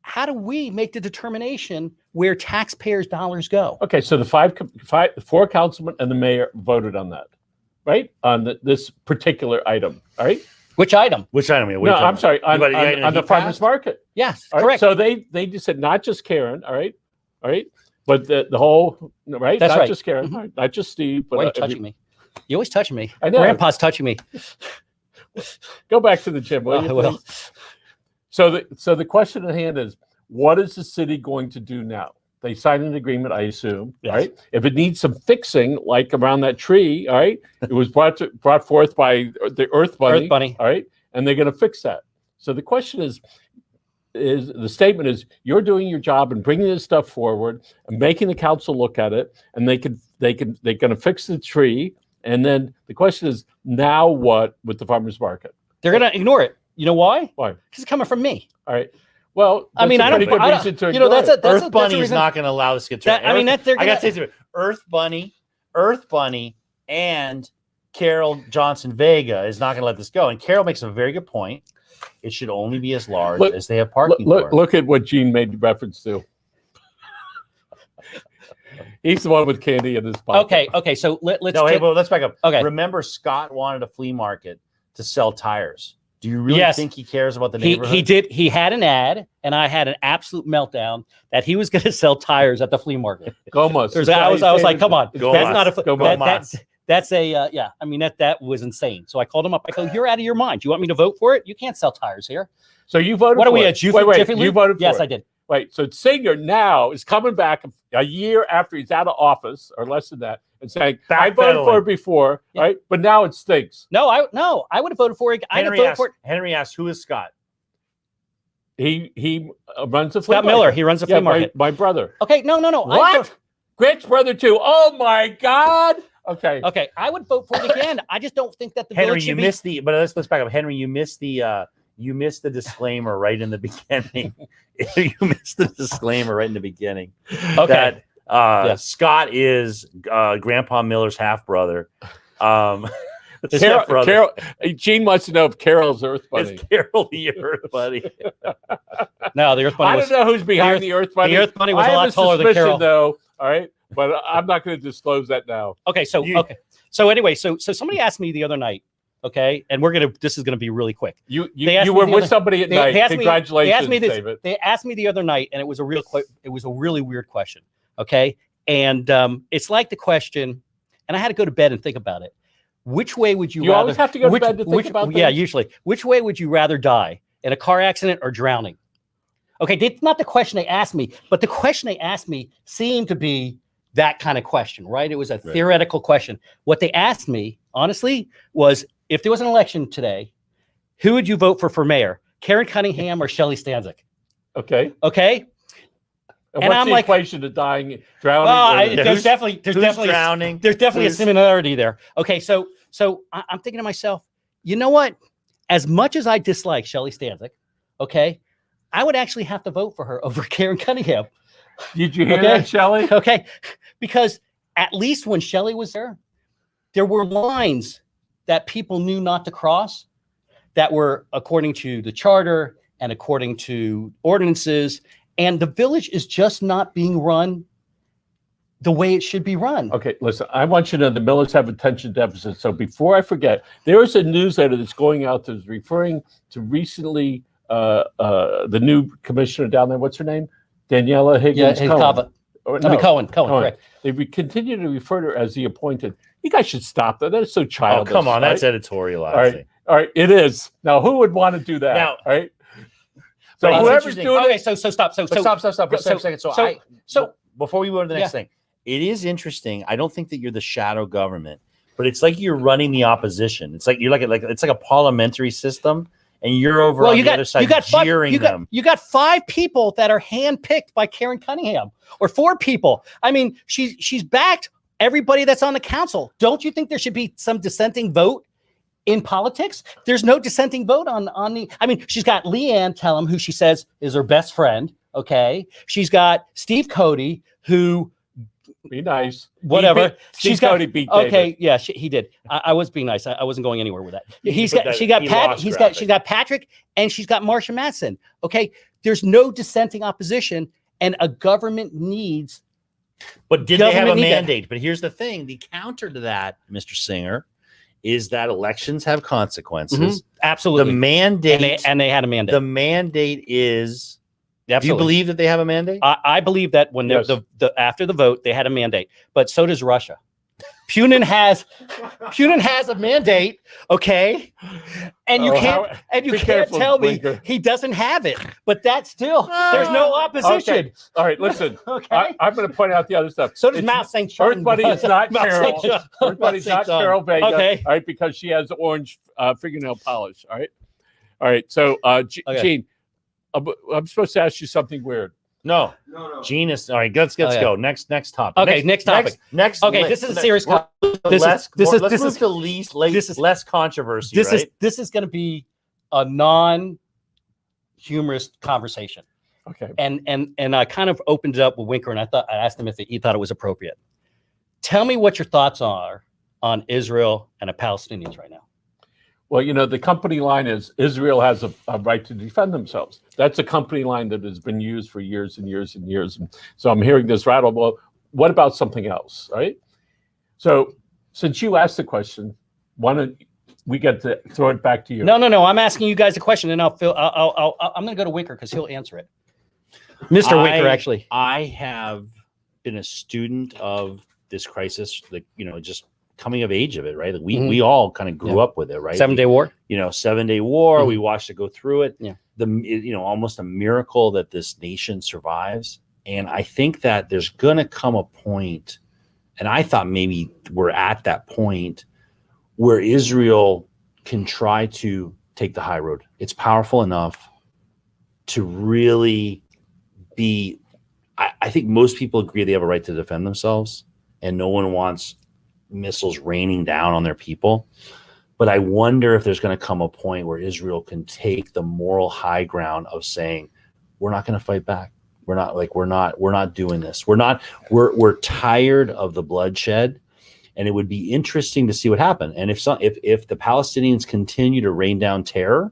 Speaker 1: how do we make the determination where taxpayers' dollars go?
Speaker 2: okay. So the four councilmen and the mayor voted on that, right? On this particular item. All right.
Speaker 1: Which item?
Speaker 3: Which item?
Speaker 2: No, I'm sorry. On the farmers
Speaker 3: passed?
Speaker 2: market.
Speaker 1: Yes,
Speaker 2: All right,
Speaker 1: correct.
Speaker 2: so they just said not just Karen, all right, but the whole right,
Speaker 1: That's
Speaker 2: not
Speaker 1: right.
Speaker 2: just Karen,
Speaker 1: Mhm.
Speaker 2: all right, not just Steve, but
Speaker 1: Why are you touching me? You always touching me.
Speaker 2: I know.
Speaker 1: Grandpa's touching me.
Speaker 2: Go back to the gym, will
Speaker 1: Oh,
Speaker 2: you?
Speaker 1: I will.
Speaker 2: please? So the question at hand is, what is the city going to do now? They signed an agreement, I assume,
Speaker 1: Yes.
Speaker 2: right? If it needs some fixing, like around that tree, all right, it was brought forth by the Earth Bunny,
Speaker 1: Earth Bunny.
Speaker 2: all right, and they're going to fix that. So the question is the statement is you're doing your job and bringing this stuff forward and making the council look at it, and they're going to fix the tree. And then the question is, now what with the farmers market?
Speaker 1: They're gonna ignore it. You know why?
Speaker 2: Why?
Speaker 1: Because it's coming from me.
Speaker 2: All right. Well,
Speaker 1: I mean,
Speaker 2: that's a
Speaker 1: I don't-
Speaker 2: pretty good
Speaker 1: I don't-
Speaker 2: reason to
Speaker 1: you know,
Speaker 2: ignore
Speaker 1: that's
Speaker 2: it.
Speaker 1: a-
Speaker 3: Earth Bunny is
Speaker 1: reason-
Speaker 3: not going to allow this to get
Speaker 1: That- I mean, that they're
Speaker 3: I got to
Speaker 1: gonna-
Speaker 3: say something. Earth Bunny, and Carol Johnson Vega is not going to let this go. And Carol makes a very good point. It should only be as large
Speaker 2: Look-
Speaker 3: as they have parking for.
Speaker 2: Look at what Gene made reference to. He's the one with candy in his pocket.
Speaker 1: Okay. So let's.
Speaker 3: No, hey,
Speaker 1: get-
Speaker 3: but let's back up.
Speaker 1: Okay.
Speaker 3: Remember, Scott wanted a flea market to sell tires. Do you really
Speaker 1: Yes.
Speaker 3: think he cares about the
Speaker 1: he
Speaker 3: neighborhood?
Speaker 1: did. He had an ad, and I had an absolute meltdown that he was going to sell tires at the flea market.
Speaker 2: Gomos.
Speaker 1: I was like, come on,
Speaker 3: Go
Speaker 1: that's
Speaker 3: Mas.
Speaker 1: not a.
Speaker 3: Go
Speaker 1: that-
Speaker 3: Mas.
Speaker 1: that's a yeah. I mean that was insane. So I called him up. I go, you're out of your mind. You want me to vote for it? You can't sell tires here.
Speaker 2: So you voted
Speaker 1: What
Speaker 2: for
Speaker 1: are we
Speaker 2: it.
Speaker 1: at? Jiffy
Speaker 2: Wait, you
Speaker 1: Lube?
Speaker 2: voted for
Speaker 1: Yes,
Speaker 2: it.
Speaker 1: I did.
Speaker 2: Wait, so Singer now is coming back a year after he's out of office, or less than that, and saying, I voted for it before,
Speaker 1: Yeah.
Speaker 2: right? But now it stinks.
Speaker 1: No, I would have voted for it. I'd have voted for it.
Speaker 3: Henry asked, who is Scott?
Speaker 2: He runs the flea
Speaker 1: Scott Miller.
Speaker 2: market.
Speaker 1: He runs the
Speaker 2: Yeah,
Speaker 1: flea market.
Speaker 2: my brother.
Speaker 1: Okay, no.
Speaker 2: What? Grant's brother too. Oh my God. Okay.
Speaker 1: Okay, I would vote for it again. I just don't think that the
Speaker 3: Henry,
Speaker 1: village
Speaker 3: you
Speaker 1: should be.
Speaker 3: missed the. But let's back up. Henry, you missed the disclaimer right in the beginning. You missed the disclaimer right in the beginning.
Speaker 1: Okay.
Speaker 3: That
Speaker 1: Yes.
Speaker 3: Scott is Grandpa Miller's half brother. The
Speaker 2: Carol,
Speaker 3: stepbrother.
Speaker 2: Carol, Gene wants to know if Carol's Earth Bunny.
Speaker 3: It's Carol the Earth Bunny.
Speaker 1: No, the Earth Bunny
Speaker 2: I
Speaker 1: was
Speaker 2: don't know who's behind the Earth Bunny.
Speaker 1: the Earth Bunny was
Speaker 2: I
Speaker 1: a
Speaker 2: have
Speaker 1: lot taller than
Speaker 2: suspicion,
Speaker 1: Carol.
Speaker 2: though. All right, but I'm not going to disclose that now.
Speaker 1: Okay, so
Speaker 3: You-
Speaker 1: okay. So anyway, so somebody asked me the other night, okay, and this is gonna be really quick.
Speaker 2: You
Speaker 1: They asked
Speaker 2: you
Speaker 1: me
Speaker 2: were
Speaker 1: the
Speaker 2: with
Speaker 1: other-
Speaker 2: somebody at
Speaker 1: they
Speaker 2: night.
Speaker 1: asked me-
Speaker 2: Congratulations,
Speaker 1: They asked me this.
Speaker 2: David.
Speaker 1: They asked me the other night, and it was a really weird question. Okay, and it's like the question, and I had to go to bed and think about it. Which way would you
Speaker 2: You
Speaker 1: rather?
Speaker 2: always have to go to bed to think about
Speaker 1: Yeah,
Speaker 2: things?
Speaker 1: usually. Which way would you rather die, in a car accident or drowning? Okay, that's not the question they asked me, but the question they asked me seemed to be that kind of question, right? It was a theoretical question. What they asked me, honestly, was if there was an election today, who would you vote for mayor? Karen Cunningham or Shelley Stanzik?
Speaker 2: Okay.
Speaker 1: Okay.
Speaker 2: And
Speaker 1: And
Speaker 2: what's
Speaker 1: I'm
Speaker 2: the
Speaker 1: like-
Speaker 2: equation to dying, drowning?
Speaker 1: Well,
Speaker 2: or-
Speaker 3: Yeah,
Speaker 1: there's
Speaker 3: who's
Speaker 1: definitely
Speaker 3: drowning?
Speaker 1: there's definitely a
Speaker 3: Who's-
Speaker 1: similarity there. Okay, so I'm thinking to myself, you know what? As much as I dislike Shelley Stanzik, okay, I would actually have to vote for her over Karen Cunningham.
Speaker 2: Did you hear
Speaker 1: Okay.
Speaker 2: that, Shelley?
Speaker 1: Okay, because at least when Shelley was there were lines that people knew not to cross that were according to the charter and according to ordinances, and the village is just not being run the way it should be run.
Speaker 2: Okay, listen, I want you to know the Millers have attention deficit. So before I forget, there is a newsletter that's going out that's referring to recently the new commissioner down there. What's her name? Daniela Higgins Cohen. Or, no,
Speaker 1: Cohen,
Speaker 2: Cohen.
Speaker 1: correct.
Speaker 2: They continue to refer to her as the appointed. You guys should stop that. That is so
Speaker 3: Oh,
Speaker 2: childish.
Speaker 3: come on.
Speaker 2: right?
Speaker 3: That's editorializing.
Speaker 2: right. All right, it is. Now, who would want to do that?
Speaker 3: Now-
Speaker 2: all right.
Speaker 3: But
Speaker 2: So
Speaker 3: it's
Speaker 2: whoever's
Speaker 3: interesting.
Speaker 2: doing
Speaker 1: Okay,
Speaker 2: it,
Speaker 1: so stop. So
Speaker 3: But stop. For a second.
Speaker 1: so-
Speaker 3: Before we go to the next thing, it is interesting. I don't think that you're the shadow government, but it's like you're running the opposition. It's like you're like it's like a parliamentary system, and you're over on the other side jeering them.
Speaker 1: You got 5 people that are handpicked by Karen Cunningham, or 4 people. I mean, she's backed everybody that's on the council. Don't you think there should be some dissenting vote in politics? There's no dissenting vote on the. I mean, she's got Leanne Tellem, who she says is her best friend. Okay, she's got Steve Cody, who
Speaker 2: be nice.
Speaker 1: whatever.
Speaker 2: He beat, Steve
Speaker 1: She's got
Speaker 2: Cody beat David.
Speaker 1: okay, yeah, he did. I was being nice. I wasn't going anywhere with that. He's
Speaker 3: But
Speaker 1: got she got
Speaker 3: he
Speaker 1: Pat.
Speaker 3: lost
Speaker 1: She's
Speaker 3: graphic.
Speaker 1: got Patrick, and she's got Marsha Matson. Okay, there's no dissenting opposition, and a government needs.
Speaker 3: But did they have a
Speaker 1: Government need that.
Speaker 3: mandate? But here's the thing: the counter to that, Mr. Singer, is that elections have consequences.
Speaker 1: Absolutely,
Speaker 3: The mandate,
Speaker 1: and they had a mandate.
Speaker 3: the mandate is. Do you
Speaker 1: Absolutely.
Speaker 3: believe that they have a mandate?
Speaker 1: I believe that when
Speaker 2: Yes.
Speaker 1: the after the vote they had a mandate, but so does Russia. Putin has a mandate, okay, and you
Speaker 2: Oh,
Speaker 1: can't
Speaker 2: be careful,
Speaker 1: tell me
Speaker 2: Blinker.
Speaker 1: he doesn't have it. But that's still there's no opposition.
Speaker 2: Okay. All right, listen.
Speaker 1: Okay.
Speaker 2: I'm going to point out the other stuff.
Speaker 1: So does
Speaker 2: It's-
Speaker 1: Mao St. Chung.
Speaker 2: Everybody is not
Speaker 1: Mao
Speaker 2: Carol.
Speaker 1: Zedong.
Speaker 2: Everybody's
Speaker 1: Mao
Speaker 2: not
Speaker 1: Zedong.
Speaker 2: Carol Vega.
Speaker 1: Okay.
Speaker 2: All right, because she has orange fingernail polish. All right. All right. So,
Speaker 1: Okay.
Speaker 2: Gene, I'm supposed to ask you something weird.
Speaker 3: No.
Speaker 5: No.
Speaker 3: Gene is all right. Let's
Speaker 1: yeah.
Speaker 3: go. Next topic.
Speaker 1: Okay, next topic.
Speaker 3: Next.
Speaker 1: Okay, this is a serious. This
Speaker 3: Let's
Speaker 1: is
Speaker 3: move to less controversy.
Speaker 1: this
Speaker 3: right?
Speaker 1: this is going to be a non-humorous conversation.
Speaker 2: Okay.
Speaker 1: And I kind of opened it up with Winker, and I asked him if he thought it was appropriate. Tell me what your thoughts are on Israel and the Palestinians right now.
Speaker 2: Well, you know, the company line is Israel has a right to defend themselves. That's a company line that has been used for years and years and years. And so I'm hearing this rattle. Well, what about something else, right? So since you asked the question, why don't we get to throw it back to you?
Speaker 1: No. I'm asking you guys a question, and I'm going to go to Winker because he'll answer it. Mr. Winker, actually.
Speaker 3: I have been a student of this crisis, like just coming of age of it, right? Like we all kind of grew up with it, right?
Speaker 1: 7-Day War.
Speaker 3: 7-Day War.
Speaker 1: Mhm.
Speaker 3: We watched it go through it.
Speaker 1: Yeah.
Speaker 3: Almost a miracle that this nation survives. And I think that there's going to come a point, and I thought maybe we're at that point where Israel can try to take the high road. It's powerful enough to really be. I think most people agree they have a right to defend themselves, and no one wants missiles raining down on their people. But I wonder if there's going to come a point where Israel can take the moral high ground of saying, we're not going to fight back. We're not doing this. We're tired of the bloodshed. and it would be interesting to see what happened. And if the Palestinians continue to rain down terror,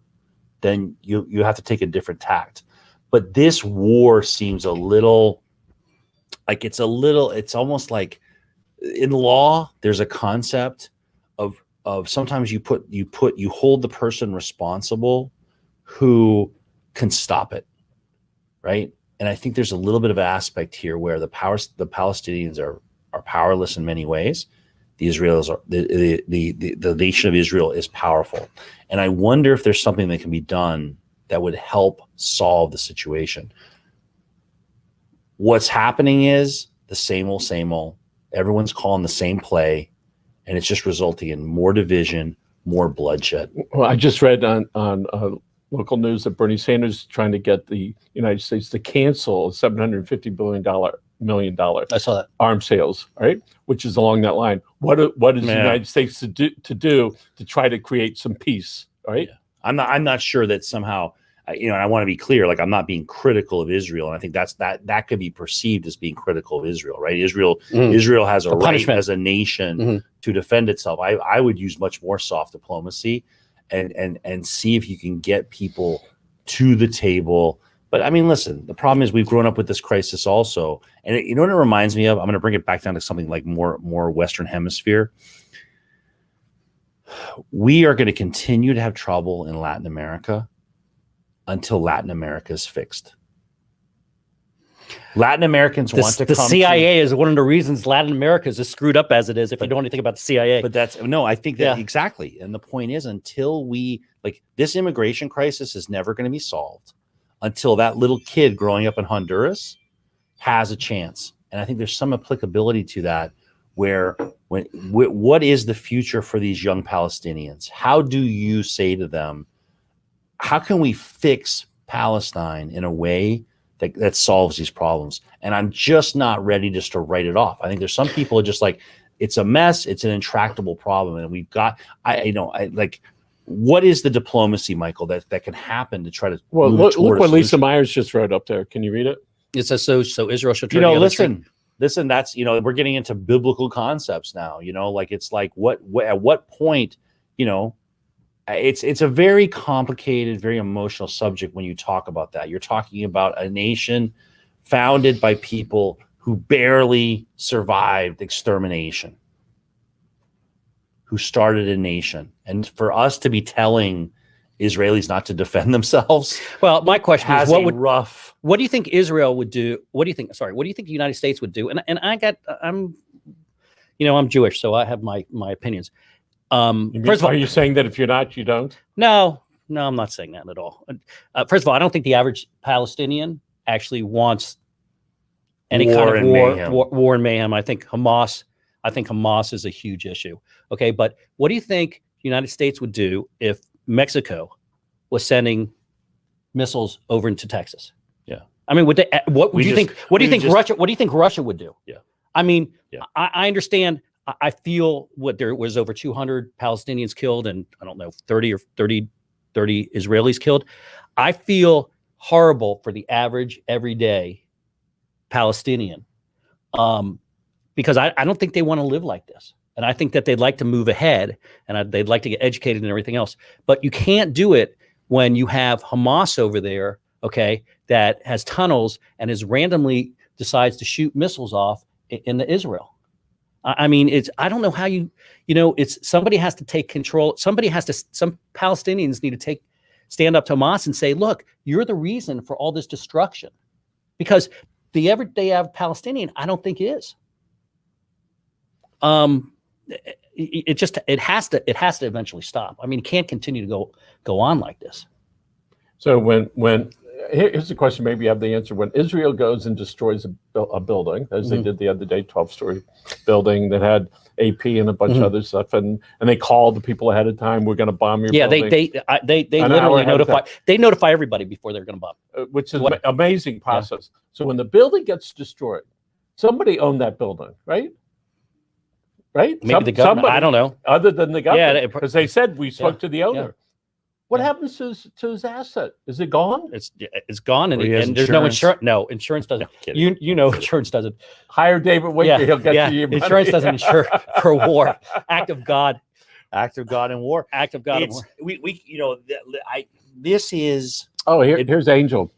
Speaker 3: then you have to take a different tact. But this war seems a little like it's almost like in law there's a concept of sometimes you hold the person responsible who can stop it, right? And I think there's a little bit of an aspect here where the Palestinians are powerless in many ways. The nation of Israel is powerful, and I wonder if there's something that can be done that would help solve the situation. What's happening is the same old, same old. Everyone's calling the same play, and it's just resulting in more division, more bloodshed.
Speaker 2: Well, I just read on local news that Bernie Sanders is trying to get the United States to cancel $750 million
Speaker 1: I saw that.
Speaker 2: arms sales, right? Which is along that line. What is the United States to do to try to create some peace, right?
Speaker 3: Yeah. I'm not sure that somehow, and I want to be clear, like I'm not being critical of Israel, and I think that could be perceived as being critical of Israel, right? Israel has a right
Speaker 1: punishment
Speaker 3: as a nation to defend itself. I would use much more soft diplomacy and see if you can get people to the table. But I mean, listen, the problem is we've grown up with this crisis also, and you know what it reminds me of? I'm going to bring it back down to something like more Western Hemisphere. We are going to continue to have trouble in Latin America until Latin America is fixed. Latin Americans want to
Speaker 1: the
Speaker 3: come.
Speaker 1: CIA is one of the reasons Latin America is as screwed up as it is. If you know anything about the CIA,
Speaker 3: But I think that exactly. And the point is, until this immigration crisis is never going to be solved until that little kid growing up in Honduras has a chance. And I think there's some applicability to that where what is the future for these young Palestinians? How do you say to them, how can we fix Palestine in a way that solves these problems? And I'm just not ready just to write it off. I think there's some people are just like, it's a mess. It's an intractable problem. And we've got, what is the diplomacy, Michael, that can happen to try to
Speaker 2: look what Lisa Myers just wrote up there. Can you read it?
Speaker 1: it says so Israel should turn the other cheek.
Speaker 3: Listen, that's, we're getting into biblical concepts now, it's like at what point, it's a very complicated, very emotional subject when you talk about that. You're talking about a nation founded by people who barely survived extermination, who started a nation. And for us to be telling Israelis not to defend themselves.
Speaker 1: Well, my question is, what do you think Israel would do? What do you think the United States would do? And I'm Jewish, so I have my opinions.
Speaker 2: First of all, are you saying that if you're not, you don't?
Speaker 1: No, I'm not saying that at all. First of all, I don't think the average Palestinian actually wants any kind of war and mayhem. I think Hamas is a huge issue. Okay, but what do you think the United States would do if Mexico was sending missiles over into Texas?
Speaker 3: Yeah,
Speaker 1: I mean, what do you think Russia would do?
Speaker 3: Yeah,
Speaker 1: I mean, yeah. I understand. I feel there was over 200 Palestinians killed and I don't know 30 Israelis killed. I feel horrible for the average everyday Palestinian because I don't think they want to live like this. And I think that they'd like to move ahead and they'd like to get educated and everything else. But you can't do it when you have Hamas over there, okay, that has tunnels and randomly decides to shoot missiles off into Israel. I mean, I don't know how somebody has to take control. Some Palestinians need to stand up to Hamas and say, look, you're the reason for all this destruction. Because the everyday Palestinian, I don't think is. It has to eventually stop. I mean, it can't continue to go on like this.
Speaker 2: So here's the question, maybe you have the answer. When Israel goes and destroys a building, as they did the other day, 12-story building that had AP and a bunch of other stuff, and they called the people ahead of time, we're going to bomb your building.
Speaker 1: They literally notify everybody before they're going to bomb.
Speaker 2: Which is an amazing process. Yeah. So when the building gets destroyed, somebody owned that building, right? Right?
Speaker 1: Maybe the government. I don't know.
Speaker 2: Other than the government. Because they said we spoke to the owner. What
Speaker 1: Yeah.
Speaker 2: happens to his asset? Is it gone?
Speaker 1: It's gone, and,
Speaker 3: Well, he has
Speaker 1: and there's no
Speaker 3: insurance.
Speaker 1: insurance. No, insurance doesn't.
Speaker 3: Kidding.
Speaker 1: You know, insurance doesn't.
Speaker 2: Hire David Winker.
Speaker 1: Yeah,
Speaker 2: He'll get
Speaker 1: yeah.
Speaker 2: you your money.
Speaker 1: Insurance doesn't insure for war. Act of God.
Speaker 3: Act of God and war.
Speaker 1: Act of God. And
Speaker 3: It's
Speaker 1: war.
Speaker 3: we you know this is
Speaker 2: Oh, here's Angel.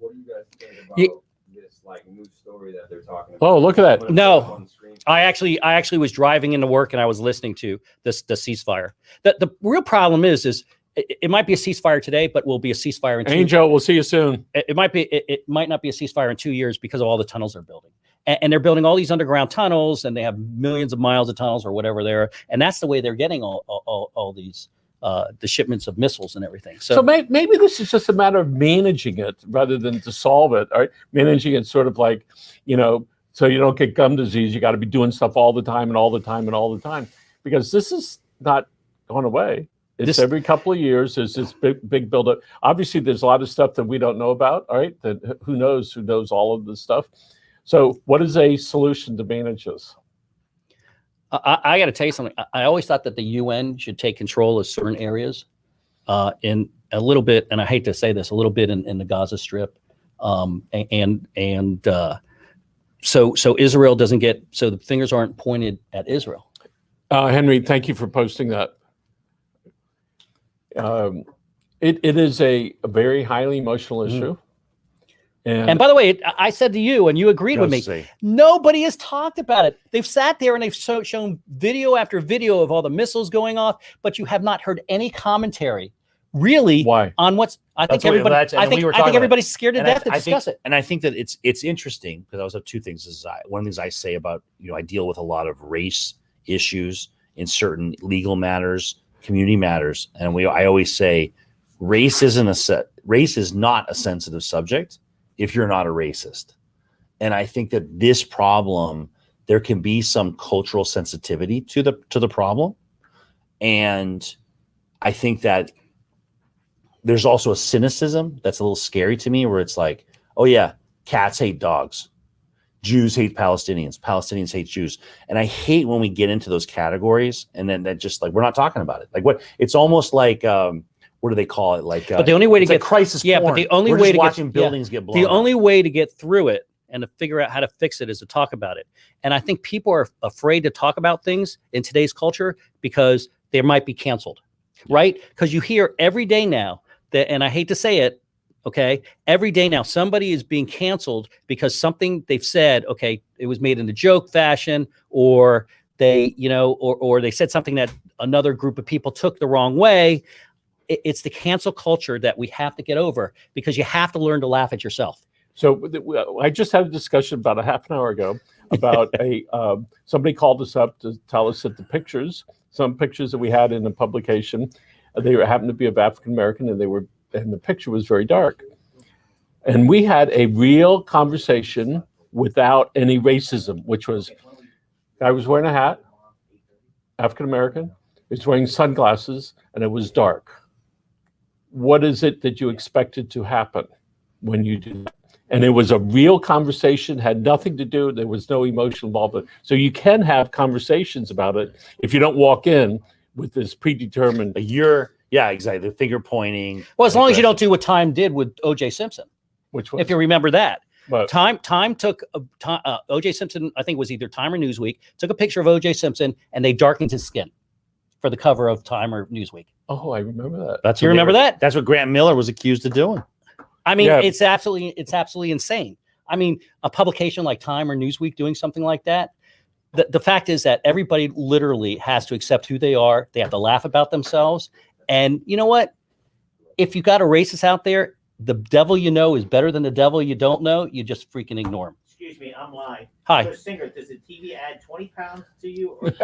Speaker 6: What do you guys think about
Speaker 1: You-
Speaker 6: this like new story that they're talking about?
Speaker 2: Oh, look at that.
Speaker 6: I'm gonna
Speaker 1: No.
Speaker 6: put it up on the screen.
Speaker 1: I actually was driving into work and I was listening to the ceasefire. The real problem is it might be a ceasefire today, but will be a ceasefire in
Speaker 2: Angel, we'll see you soon.
Speaker 1: it might be it might not be a ceasefire in 2 years because of all the tunnels they're building. And they're building all these underground tunnels, and they have millions of miles of tunnels or whatever there. And that's the way they're getting all these the shipments of missiles and everything.
Speaker 2: So
Speaker 1: So,
Speaker 2: maybe this is just a matter of managing it rather than to solve it. All right, managing it sort of like, so you don't get gum disease. You got to be doing stuff all the time and all the time and all the time, because this is not going away. It's
Speaker 1: This-
Speaker 2: every couple of years. There's this big buildup. Obviously, there's a lot of stuff that we don't know about. All right, that who knows all of this stuff. So, what is a solution to manage this?
Speaker 1: I got to tell you something. I always thought that the UN should take control of certain areas, in a little bit, and I hate to say this, a little bit in the Gaza Strip, so Israel doesn't get, so the fingers aren't pointed at Israel.
Speaker 2: Henry, thank you for posting that. It is a very highly emotional issue.
Speaker 1: And by the way, I said to you, and you agreed with me,
Speaker 3: Say,
Speaker 1: nobody has talked about it. They've sat there and they've shown video after video of all the missiles going off, but you have not heard any commentary, really,
Speaker 2: Why?
Speaker 1: on what's. I think
Speaker 3: That's what-
Speaker 1: everybody.
Speaker 3: that's- and
Speaker 1: I think
Speaker 3: we were
Speaker 1: I
Speaker 3: talking
Speaker 1: think
Speaker 3: about it.
Speaker 1: everybody's scared to
Speaker 3: And I-
Speaker 1: death to
Speaker 3: I think-
Speaker 1: discuss it.
Speaker 3: And I think that it's interesting because I was up two things. One of the things I say about, I deal with a lot of race issues in certain legal matters, community matters, and I always say race is not a sensitive subject if you're not a racist. And I think that this problem, there can be some cultural sensitivity to the problem, and I think that there's also a cynicism that's a little scary to me, where it's like, oh yeah, cats hate dogs, Jews hate Palestinians, Palestinians hate Jews. And I hate when we get into those categories and then that just like, we're not talking about it. Like it's almost like, what do they call it? Like,
Speaker 1: But the only way to
Speaker 3: it's like
Speaker 1: get
Speaker 3: crisis
Speaker 1: yeah, but
Speaker 3: porn.
Speaker 1: the only
Speaker 3: We're
Speaker 1: way
Speaker 3: just
Speaker 1: to
Speaker 3: watching
Speaker 1: get
Speaker 3: buildings get blown
Speaker 1: the
Speaker 3: up.
Speaker 1: only way to get through it and to figure out how to fix it is to talk about it. And I think people are afraid to talk about things in today's culture because they might be canceled, right? Because you hear every day now that, and I hate to say it, okay, every day now somebody is being canceled because something they've said, okay, it was made in a joke fashion, or they, or they said something that another group of people took the wrong way. It's the cancel culture that we have to get over, because you have to learn to laugh at yourself.
Speaker 2: So I just had a discussion about a half an hour ago about somebody called us up to tell us that some pictures that we had in the publication, they happened to be of African American, and the picture was very dark. And we had a real conversation without any racism, which was, guy was wearing a hat, African American, he was wearing sunglasses, and it was dark. What is it that you expected to happen when you do that? And it was a real conversation, had nothing to do, there was no emotional involvement. So you can have conversations about it if you don't walk in with this predetermined.
Speaker 3: Yeah, exactly. The finger pointing.
Speaker 1: Well, as long as you don't do what Time did with O.J. Simpson,
Speaker 2: Which one?
Speaker 1: if you remember that.
Speaker 2: But
Speaker 1: Time took O.J. Simpson, I think it was either Time or Newsweek, took a picture of O.J. Simpson and they darkened his skin for the cover of Time or Newsweek.
Speaker 2: oh, I remember that.
Speaker 3: That's
Speaker 1: You
Speaker 3: what they
Speaker 1: remember
Speaker 3: were-
Speaker 1: that?
Speaker 3: That's what Grant Miller was accused of doing.
Speaker 1: I mean,
Speaker 2: Yeah.
Speaker 1: it's absolutely insane. I mean, a publication like Time or Newsweek doing something like that. The fact is that everybody literally has to accept who they are. They have to laugh about themselves. And you know what? If you got a racist out there, the devil you know is better than the devil you don't know. You just freaking ignore him.
Speaker 5: Excuse me, I'm lying.
Speaker 1: Hi,
Speaker 5: Chris Singer, does the TV add 20 pounds to you? Or
Speaker 1: 50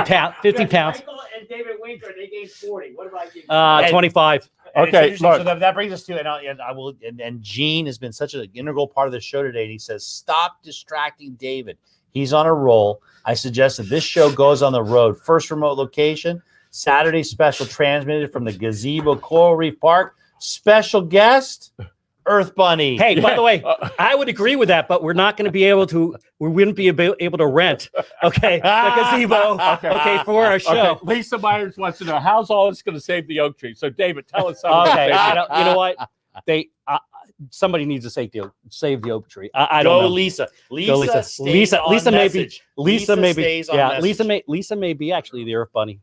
Speaker 1: pounds. 50 pounds.
Speaker 5: Michael and David Winker, they gained 40. What about you?
Speaker 1: 25.
Speaker 3: And it's
Speaker 2: Okay,
Speaker 3: interesting,
Speaker 2: look.
Speaker 3: so that brings us to, and I will, and Gene has been such an integral part of the show today. And he says, "Stop distracting David. He's on a roll." I suggest that this show goes on the road. First remote location, Saturday special, transmitted from the Gazebo Coral Reef Park. Special guest, Earth Bunny.
Speaker 1: Hey, by the way,
Speaker 2: Uh,
Speaker 1: I would agree with that, but we're not going to be able to. We wouldn't be able to rent, okay, the gazebo, okay, for our show.
Speaker 2: Okay, Lisa Myers wants to know how's all this going to save the oak tree. So, David, tell us something.
Speaker 1: Okay, you know what? Somebody needs to save the oak tree. I don't
Speaker 3: Go,
Speaker 1: know.
Speaker 3: Lisa.
Speaker 1: Go,
Speaker 3: Lisa. stays on
Speaker 1: Lisa may be.
Speaker 3: message.
Speaker 1: Lisa may be.
Speaker 3: stays on
Speaker 1: Yeah,
Speaker 3: message.
Speaker 1: Lisa may be actually the Earth Bunny.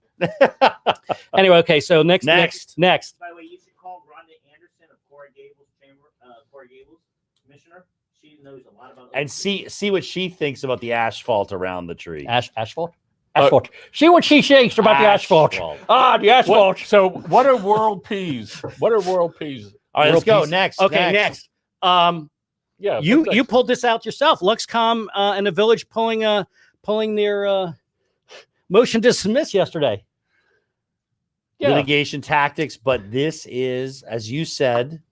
Speaker 1: Anyway, okay. So next.
Speaker 3: Next.
Speaker 5: By the way, you should call Rhonda Anderson of Coral Gables Chamber, Coral Gables Commissioner. She knows a lot about.
Speaker 3: And see what she thinks about the asphalt around the tree.
Speaker 1: Asphalt. Asphalt. See what she thinks about the asphalt. Ah, the asphalt.
Speaker 2: What are world peas? What are world peas?
Speaker 3: All right, let's
Speaker 1: World
Speaker 3: go.
Speaker 1: peace.
Speaker 3: Next.
Speaker 1: Okay, next.
Speaker 2: Yeah,
Speaker 1: You
Speaker 2: what's next?
Speaker 1: pulled this out yourself. Luxcom and the village pulling their motion to dismiss yesterday.
Speaker 2: Yeah.
Speaker 3: Litigation tactics, but this is, as you said,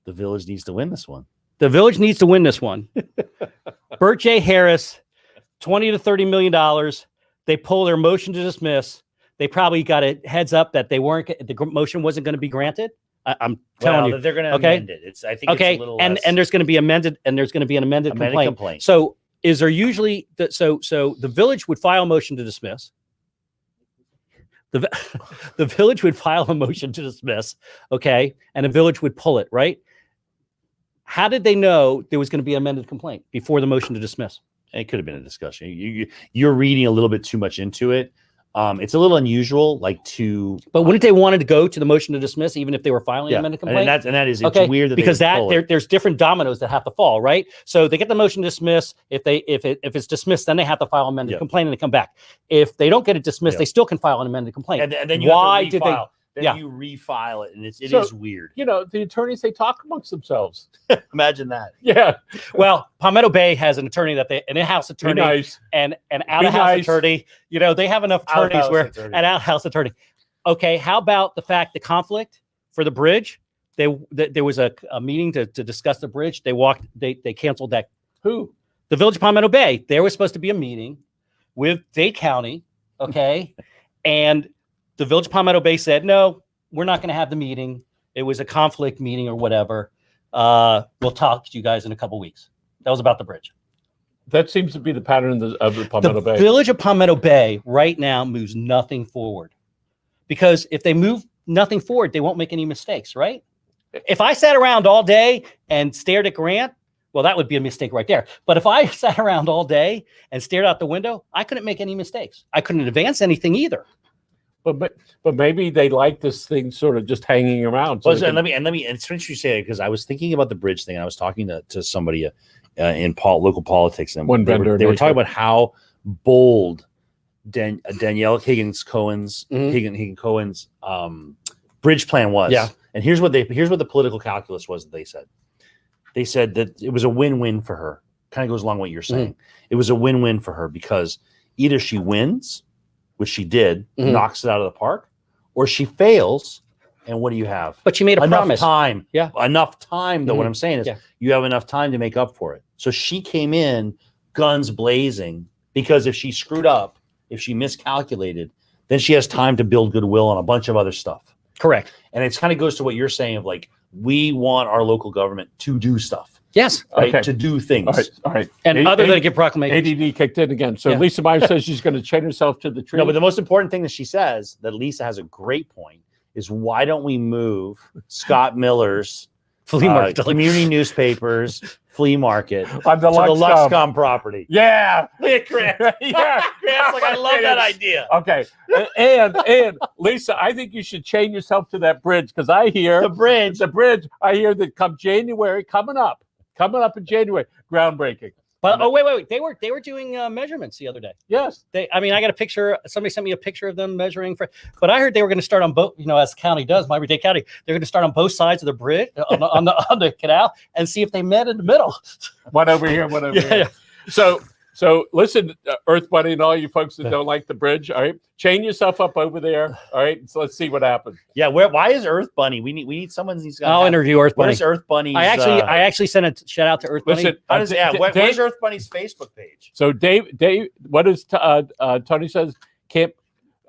Speaker 3: the village needs to win this one.
Speaker 1: The village needs to win this one. Bert J. Harris, $20 to $30 million. They pull their motion to dismiss. They probably got a heads up that the motion wasn't going to be granted. I'm telling you.
Speaker 3: They're going to
Speaker 1: Okay.
Speaker 3: amend it. I think
Speaker 1: Okay,
Speaker 3: it's a little
Speaker 1: and
Speaker 3: less
Speaker 1: there's going to be amended complaint. So is there usually so the village would file a motion to dismiss. The village would file a motion to dismiss, okay, and the village would pull it, right? How did they know there was going to be an amended complaint before the motion to dismiss?
Speaker 3: It could have been a discussion. You're reading a little bit too much into it. It's a little unusual,
Speaker 1: But wouldn't they wanted to go to the motion to dismiss even if they were filing an amended complaint?
Speaker 3: and that is
Speaker 1: Okay,
Speaker 3: it's weird that
Speaker 1: because
Speaker 3: they would pull it.
Speaker 1: there's different dominoes that have to fall, right? So they get the motion to dismiss. If it's dismissed, then they have to file an amended
Speaker 3: Yeah.
Speaker 1: complaint and they come back. If they don't get it dismissed,
Speaker 3: Yeah.
Speaker 1: they still can file an amended complaint.
Speaker 3: and then you
Speaker 1: Why
Speaker 3: have to
Speaker 1: did they?
Speaker 3: refile. Then
Speaker 1: yeah.
Speaker 3: you refile it, and it
Speaker 2: So-
Speaker 3: is weird.
Speaker 2: You know, the attorneys, they talk amongst themselves.
Speaker 3: Imagine that.
Speaker 2: Yeah.
Speaker 1: Well, Palmetto Bay has an attorney an in-house
Speaker 2: Be
Speaker 1: attorney
Speaker 2: nice.
Speaker 1: and an out-of-house
Speaker 2: nice.
Speaker 1: attorney. You know, they have enough attorneys
Speaker 3: Out-of-house
Speaker 1: where
Speaker 3: attorney.
Speaker 1: an out-house attorney. Okay, how about the fact the conflict for the bridge? There was a meeting to discuss the bridge. They canceled that.
Speaker 2: Who?
Speaker 1: The Village of Palmetto Bay. There was supposed to be a meeting with Dade County, okay, and the Village of Palmetto Bay said no. We're not going to have the meeting. It was a conflict meeting or whatever. We'll talk to you guys in a couple weeks. That was about the bridge.
Speaker 2: That seems to be the pattern of the Palmetto
Speaker 1: The
Speaker 2: Bay.
Speaker 1: Village of Palmetto Bay right now moves nothing forward because if they move nothing forward, they won't make any mistakes, right? If I sat around all day and stared at Grant, well, that would be a mistake right there. But if I sat around all day and stared out the window, I couldn't make any mistakes. I couldn't advance anything either.
Speaker 2: But maybe they like this thing sort of just hanging around. So
Speaker 3: Well,
Speaker 2: they
Speaker 3: and
Speaker 2: can-
Speaker 3: let me. It's interesting you say it because I was thinking about the bridge thing. And I was talking to somebody in local politics, and
Speaker 2: One
Speaker 3: they
Speaker 2: vendor
Speaker 3: were,
Speaker 2: in
Speaker 3: they were
Speaker 2: Macon.
Speaker 3: talking about how bold Danielle Higgins Cohen's
Speaker 1: Mhm.
Speaker 3: Higgins Cohen's bridge plan was.
Speaker 1: Yeah.
Speaker 3: And here's what the political calculus was that they said. They said that it was a win-win for her. Kind of goes along with what you're saying. It was a win-win for her because either she wins, which she did,
Speaker 1: Mhm.
Speaker 3: knocks it out of the park, or she fails. And what do you have?
Speaker 1: But you made a
Speaker 3: Enough
Speaker 1: promise.
Speaker 3: time.
Speaker 1: Yeah.
Speaker 3: Enough time, though. What
Speaker 1: Mhm.
Speaker 3: I'm saying is
Speaker 1: Yeah.
Speaker 3: you have enough time to make up for it. So she came in guns blazing because if she screwed up, if she miscalculated, then she has time to build goodwill on a bunch of other stuff.
Speaker 1: Correct.
Speaker 3: And it kind of goes to what you're saying of like, we want our local government to do stuff,
Speaker 1: Yes.
Speaker 3: right?
Speaker 2: Okay.
Speaker 3: To do things.
Speaker 2: all right.
Speaker 1: And
Speaker 2: A-
Speaker 1: other
Speaker 2: A-
Speaker 1: than give proclamations.
Speaker 2: ADD kicked in again. So
Speaker 1: Yeah.
Speaker 2: Lisa Myers says she's going to chain herself to the tree.
Speaker 3: No, but the most important thing that she says that Lisa has a great point is why don't we move Scott Miller's
Speaker 1: Flea market.
Speaker 3: community newspapers flea market
Speaker 2: on the
Speaker 3: to the
Speaker 2: Luxcom.
Speaker 3: Luxcom property?
Speaker 2: Yeah.
Speaker 3: Look at Grant.
Speaker 2: Yeah.
Speaker 3: Grant's like, I love that idea.
Speaker 2: Okay. And Lisa, I think you should chain yourself to that bridge because I hear
Speaker 3: The bridge.
Speaker 2: I hear that come January, coming up in January, groundbreaking.
Speaker 1: But wait. They were doing measurements the other day.
Speaker 2: Yes.
Speaker 1: I got a picture. Somebody sent me a picture of them measuring for. But I heard they were going to start on both. You know, as the county does, Miami-Dade County, they're going to start on both sides of the bridge on the canal and see if they met in the middle.
Speaker 2: One over here, one over here. So listen, Earth Bunny and all you folks that don't like the bridge, all right, chain yourself up over there, all right. So let's see what happens.
Speaker 3: Yeah, why is Earth Bunny? We need someone who's got.
Speaker 1: I'll interview Earth Bunny.
Speaker 3: Where's Earth Bunny's?
Speaker 1: I actually sent a shout out to Earth Bunny.
Speaker 2: Listen,
Speaker 3: where's Earth Bunny's Facebook page?
Speaker 2: So Dave, what does Tony says? Can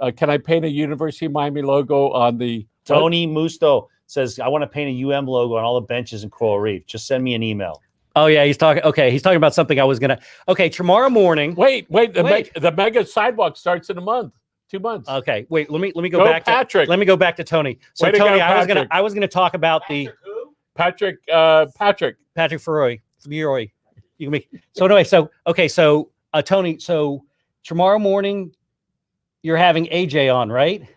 Speaker 2: I paint a University of Miami logo on the
Speaker 3: Tony Musto. says, I want to paint a UM logo on all the benches in Coral Reef. Just send me an email.
Speaker 1: Oh yeah, he's talking. Okay, he's talking about something I was gonna. Okay, tomorrow morning.
Speaker 2: Wait.
Speaker 1: Wait.
Speaker 2: The mega sidewalk starts in a month, 2 months.
Speaker 1: Okay, wait. Let me go
Speaker 2: Go
Speaker 1: back
Speaker 2: Patrick.
Speaker 1: to. Let me go back to Tony. So
Speaker 2: Way to
Speaker 1: Tony,
Speaker 2: go, Patrick.
Speaker 1: I was gonna talk about the
Speaker 2: Patrick.
Speaker 1: Patrick Feroy. You can make. So anyway, so Tony. So tomorrow morning, you're having AJ on, right?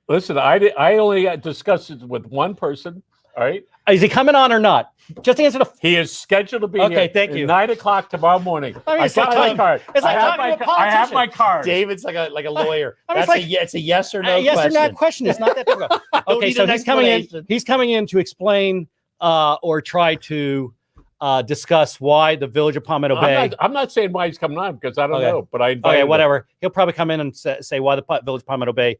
Speaker 2: Listen, I only discussed it with one person. All right.
Speaker 1: Is he coming on or not? Just answer the.
Speaker 2: He is scheduled to be
Speaker 1: Okay,
Speaker 2: here
Speaker 1: thank
Speaker 2: at
Speaker 1: you.
Speaker 2: 9:00 tomorrow morning.
Speaker 1: I mean,
Speaker 2: I
Speaker 1: it's like
Speaker 2: got my
Speaker 1: talking-
Speaker 2: card.
Speaker 1: it's like
Speaker 2: I have
Speaker 1: talking to a
Speaker 2: I have
Speaker 1: politician.
Speaker 2: my card.
Speaker 3: David's like a lawyer.
Speaker 1: I was
Speaker 3: That's
Speaker 1: like-
Speaker 3: it's a yes or no
Speaker 1: yes
Speaker 3: question.
Speaker 1: or no question. It's not that difficult.
Speaker 3: Don't
Speaker 1: Okay,
Speaker 3: need
Speaker 1: so
Speaker 3: an
Speaker 1: he's coming in.
Speaker 3: explanation.
Speaker 1: He's coming in to explain or try to discuss why the Village of Palmetto Bay.
Speaker 2: I'm not saying why he's coming on because I don't
Speaker 1: Okay.
Speaker 2: know, but I invited
Speaker 1: Okay,
Speaker 2: him.
Speaker 1: whatever. He'll probably come in and say why the Village of Palmetto Bay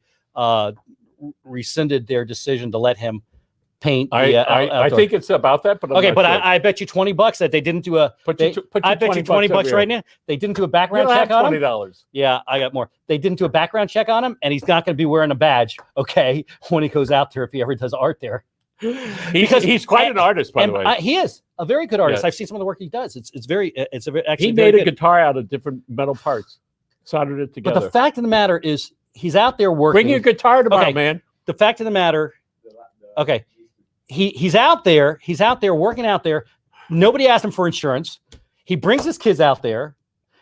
Speaker 1: rescinded their decision to let him paint.
Speaker 2: I
Speaker 1: outdoor.
Speaker 2: think it's about that, but I'm
Speaker 1: Okay,
Speaker 2: not
Speaker 1: but
Speaker 2: sure.
Speaker 1: I bet you $20 that they didn't do a.
Speaker 2: Put
Speaker 1: they-
Speaker 2: you, put
Speaker 1: I bet you 20 bucks right now. They didn't do a
Speaker 2: You
Speaker 1: background
Speaker 2: don't
Speaker 1: check
Speaker 2: have
Speaker 1: on him.
Speaker 2: $20.
Speaker 1: Yeah, I got more. They didn't do a background check on him, and he's not going to be wearing a badge. Okay, when he goes out there, if he ever does art there, Because-
Speaker 2: He's quite an artist, by the way.
Speaker 1: he is a very good artist.
Speaker 2: Yeah.
Speaker 1: I've seen some of the work he does. It's actually
Speaker 2: He
Speaker 1: very
Speaker 2: made a
Speaker 1: good.
Speaker 2: guitar out of different metal parts, soldered it
Speaker 1: But
Speaker 2: together.
Speaker 1: the fact of the matter is, he's out there working.
Speaker 2: Bring your guitar tomorrow,
Speaker 1: Okay.
Speaker 2: man.
Speaker 1: The fact of the matter, okay, he's out there. He's out there working out there. Nobody asked him for insurance. He brings his kids out there.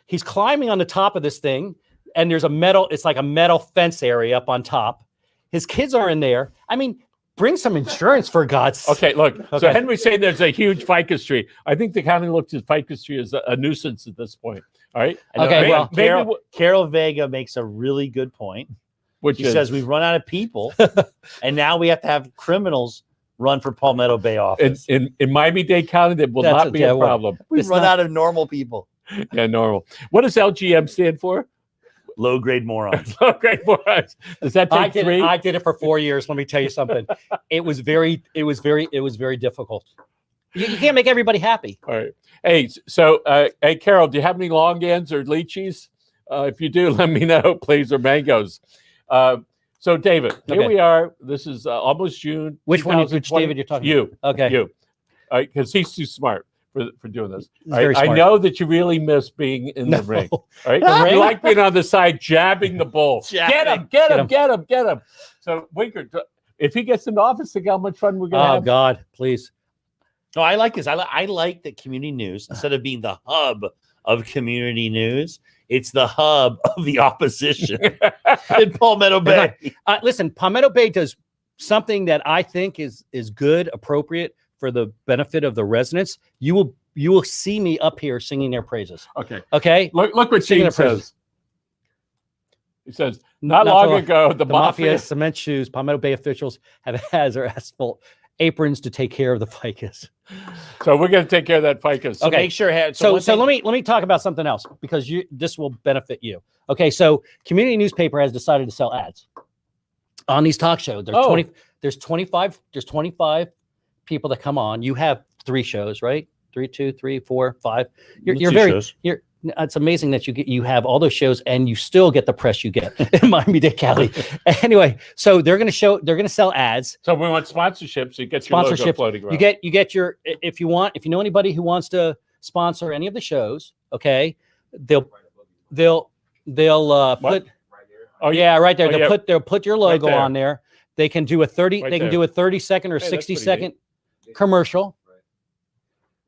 Speaker 1: He's climbing on the top of this thing, and there's a metal. It's like a metal fence area up on top. His kids are in there. I mean, bring some insurance for God's sake.
Speaker 2: Okay, look. So
Speaker 1: Okay.
Speaker 2: Henry's saying there's a huge ficus tree. I think the county looks at ficus tree as a nuisance at this point. All right.
Speaker 1: Okay,
Speaker 2: Maybe-
Speaker 1: well,
Speaker 2: maybe
Speaker 3: Carol Vega makes a really good point.
Speaker 2: which
Speaker 3: She
Speaker 2: is
Speaker 3: says we've run out of people, and now we have to have criminals run for Palmetto Bay
Speaker 2: in,
Speaker 3: office.
Speaker 2: in Miami-Dade County that will
Speaker 1: That's
Speaker 2: not
Speaker 1: a-
Speaker 2: be
Speaker 1: yeah,
Speaker 2: a
Speaker 1: well,
Speaker 2: problem.
Speaker 3: We've
Speaker 1: it's
Speaker 3: run
Speaker 1: not-
Speaker 3: out of normal people.
Speaker 2: Yeah, normal. What does LGM stand for?
Speaker 3: Low grade morons.
Speaker 2: Okay, for us. Does that
Speaker 1: I
Speaker 2: take
Speaker 1: did,
Speaker 2: three?
Speaker 1: I did it for 4 years. Let me tell you something. It was very difficult. You can't make everybody happy.
Speaker 2: All right. Hey, so hey, Carol, do you have any long ends or lychees? If you do, let me know, please, or mangoes. So, David, here
Speaker 1: Okay.
Speaker 2: we are. This is almost June.
Speaker 1: Which one? Which
Speaker 2: 2020.
Speaker 1: David you're talking
Speaker 2: You.
Speaker 1: about? Okay.
Speaker 2: You. Because he's too smart for doing this.
Speaker 1: He's very
Speaker 2: I
Speaker 1: smart.
Speaker 2: know that you really miss being in the ring. All right.
Speaker 1: The ring?
Speaker 2: You like being on the side, jabbing the bull. Get him, get him,
Speaker 1: Get
Speaker 2: get him, get him. So, Winker, if he gets into office, think how much fun we're going to
Speaker 1: Oh
Speaker 2: have.
Speaker 1: God, please.
Speaker 3: No, I like this. I like that community news, instead of being the hub of community news, it's the hub of the opposition in Palmetto Bay.
Speaker 1: Listen, Palmetto Bay does something that I think is good, appropriate for the benefit of the residents. You will see me up here singing their praises.
Speaker 2: Okay.
Speaker 1: Okay.
Speaker 2: Look what
Speaker 1: Singing
Speaker 2: Gene
Speaker 1: the praises.
Speaker 2: says. He says, not long ago, the
Speaker 1: The mafia
Speaker 2: mafia.
Speaker 1: cement shoes. Palmetto Bay officials have had their asphalt aprons to take care of the ficus.
Speaker 2: So we're going to take care of that ficus.
Speaker 1: Okay.
Speaker 3: Make sure.
Speaker 1: So let me talk about something else because this will benefit you. Okay, so community newspaper has decided to sell ads on these talk shows. There's 25 people that come on. You have 3 shows, right? 3, 2, 3, 4, 5. It's amazing that you have all those shows and you still get the press you get in Miami-Dade County. Anyway, so they're going to sell ads.
Speaker 2: So we want sponsorships. You get your logo
Speaker 1: Sponsorship.
Speaker 2: floating around.
Speaker 1: You get your if you know anybody who wants to sponsor any of the shows, okay, they'll
Speaker 2: What?
Speaker 1: put
Speaker 2: Oh,
Speaker 1: yeah, right there.
Speaker 2: Oh, yeah.
Speaker 1: They'll put your logo
Speaker 2: there.
Speaker 1: on there. They can do a 30
Speaker 2: Right
Speaker 1: they can
Speaker 2: there.
Speaker 1: do a 30-second or
Speaker 2: Hey, that's
Speaker 1: 60-second commercial.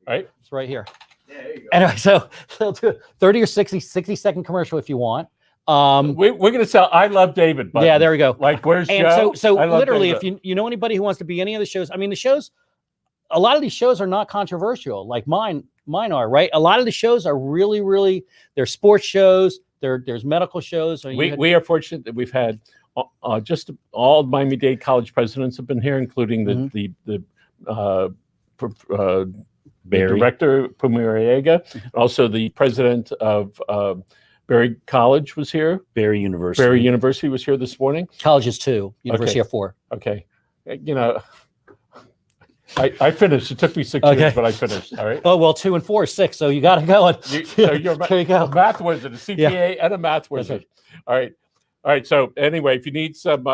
Speaker 2: Right.
Speaker 1: It's right here.
Speaker 6: Yeah, there you go.
Speaker 1: Anyway, so they'll do a 30 or 60-second commercial if you want.
Speaker 2: We're going to sell I Love David buttons.
Speaker 1: Yeah, there we go.
Speaker 2: Like, where's
Speaker 1: And
Speaker 2: Joe?
Speaker 1: so
Speaker 2: I love
Speaker 1: literally,
Speaker 2: David.
Speaker 1: if you know anybody who wants to be any of the shows, I mean, a lot of these shows are not controversial, like mine are, right? A lot of the shows are really, they're sports shows. There's medical shows. Or
Speaker 2: we are fortunate that we've had just all Miami-Dade College presidents have been here, including the
Speaker 3: Barry.
Speaker 2: director Pumariega, also the president of Berry College was here.
Speaker 3: Berry University.
Speaker 2: Berry University was here this morning.
Speaker 1: colleges too. University of 4.
Speaker 2: Okay, you know, I finished. It took me 6
Speaker 1: Okay.
Speaker 2: years, but I finished. All right.
Speaker 1: Oh well, 2 and 4 is 6, so you got to go.
Speaker 2: So you're
Speaker 1: there you go.
Speaker 2: a math wizard, a CPA, and a math wizard.
Speaker 1: right.
Speaker 2: All right. So anyway, if you need some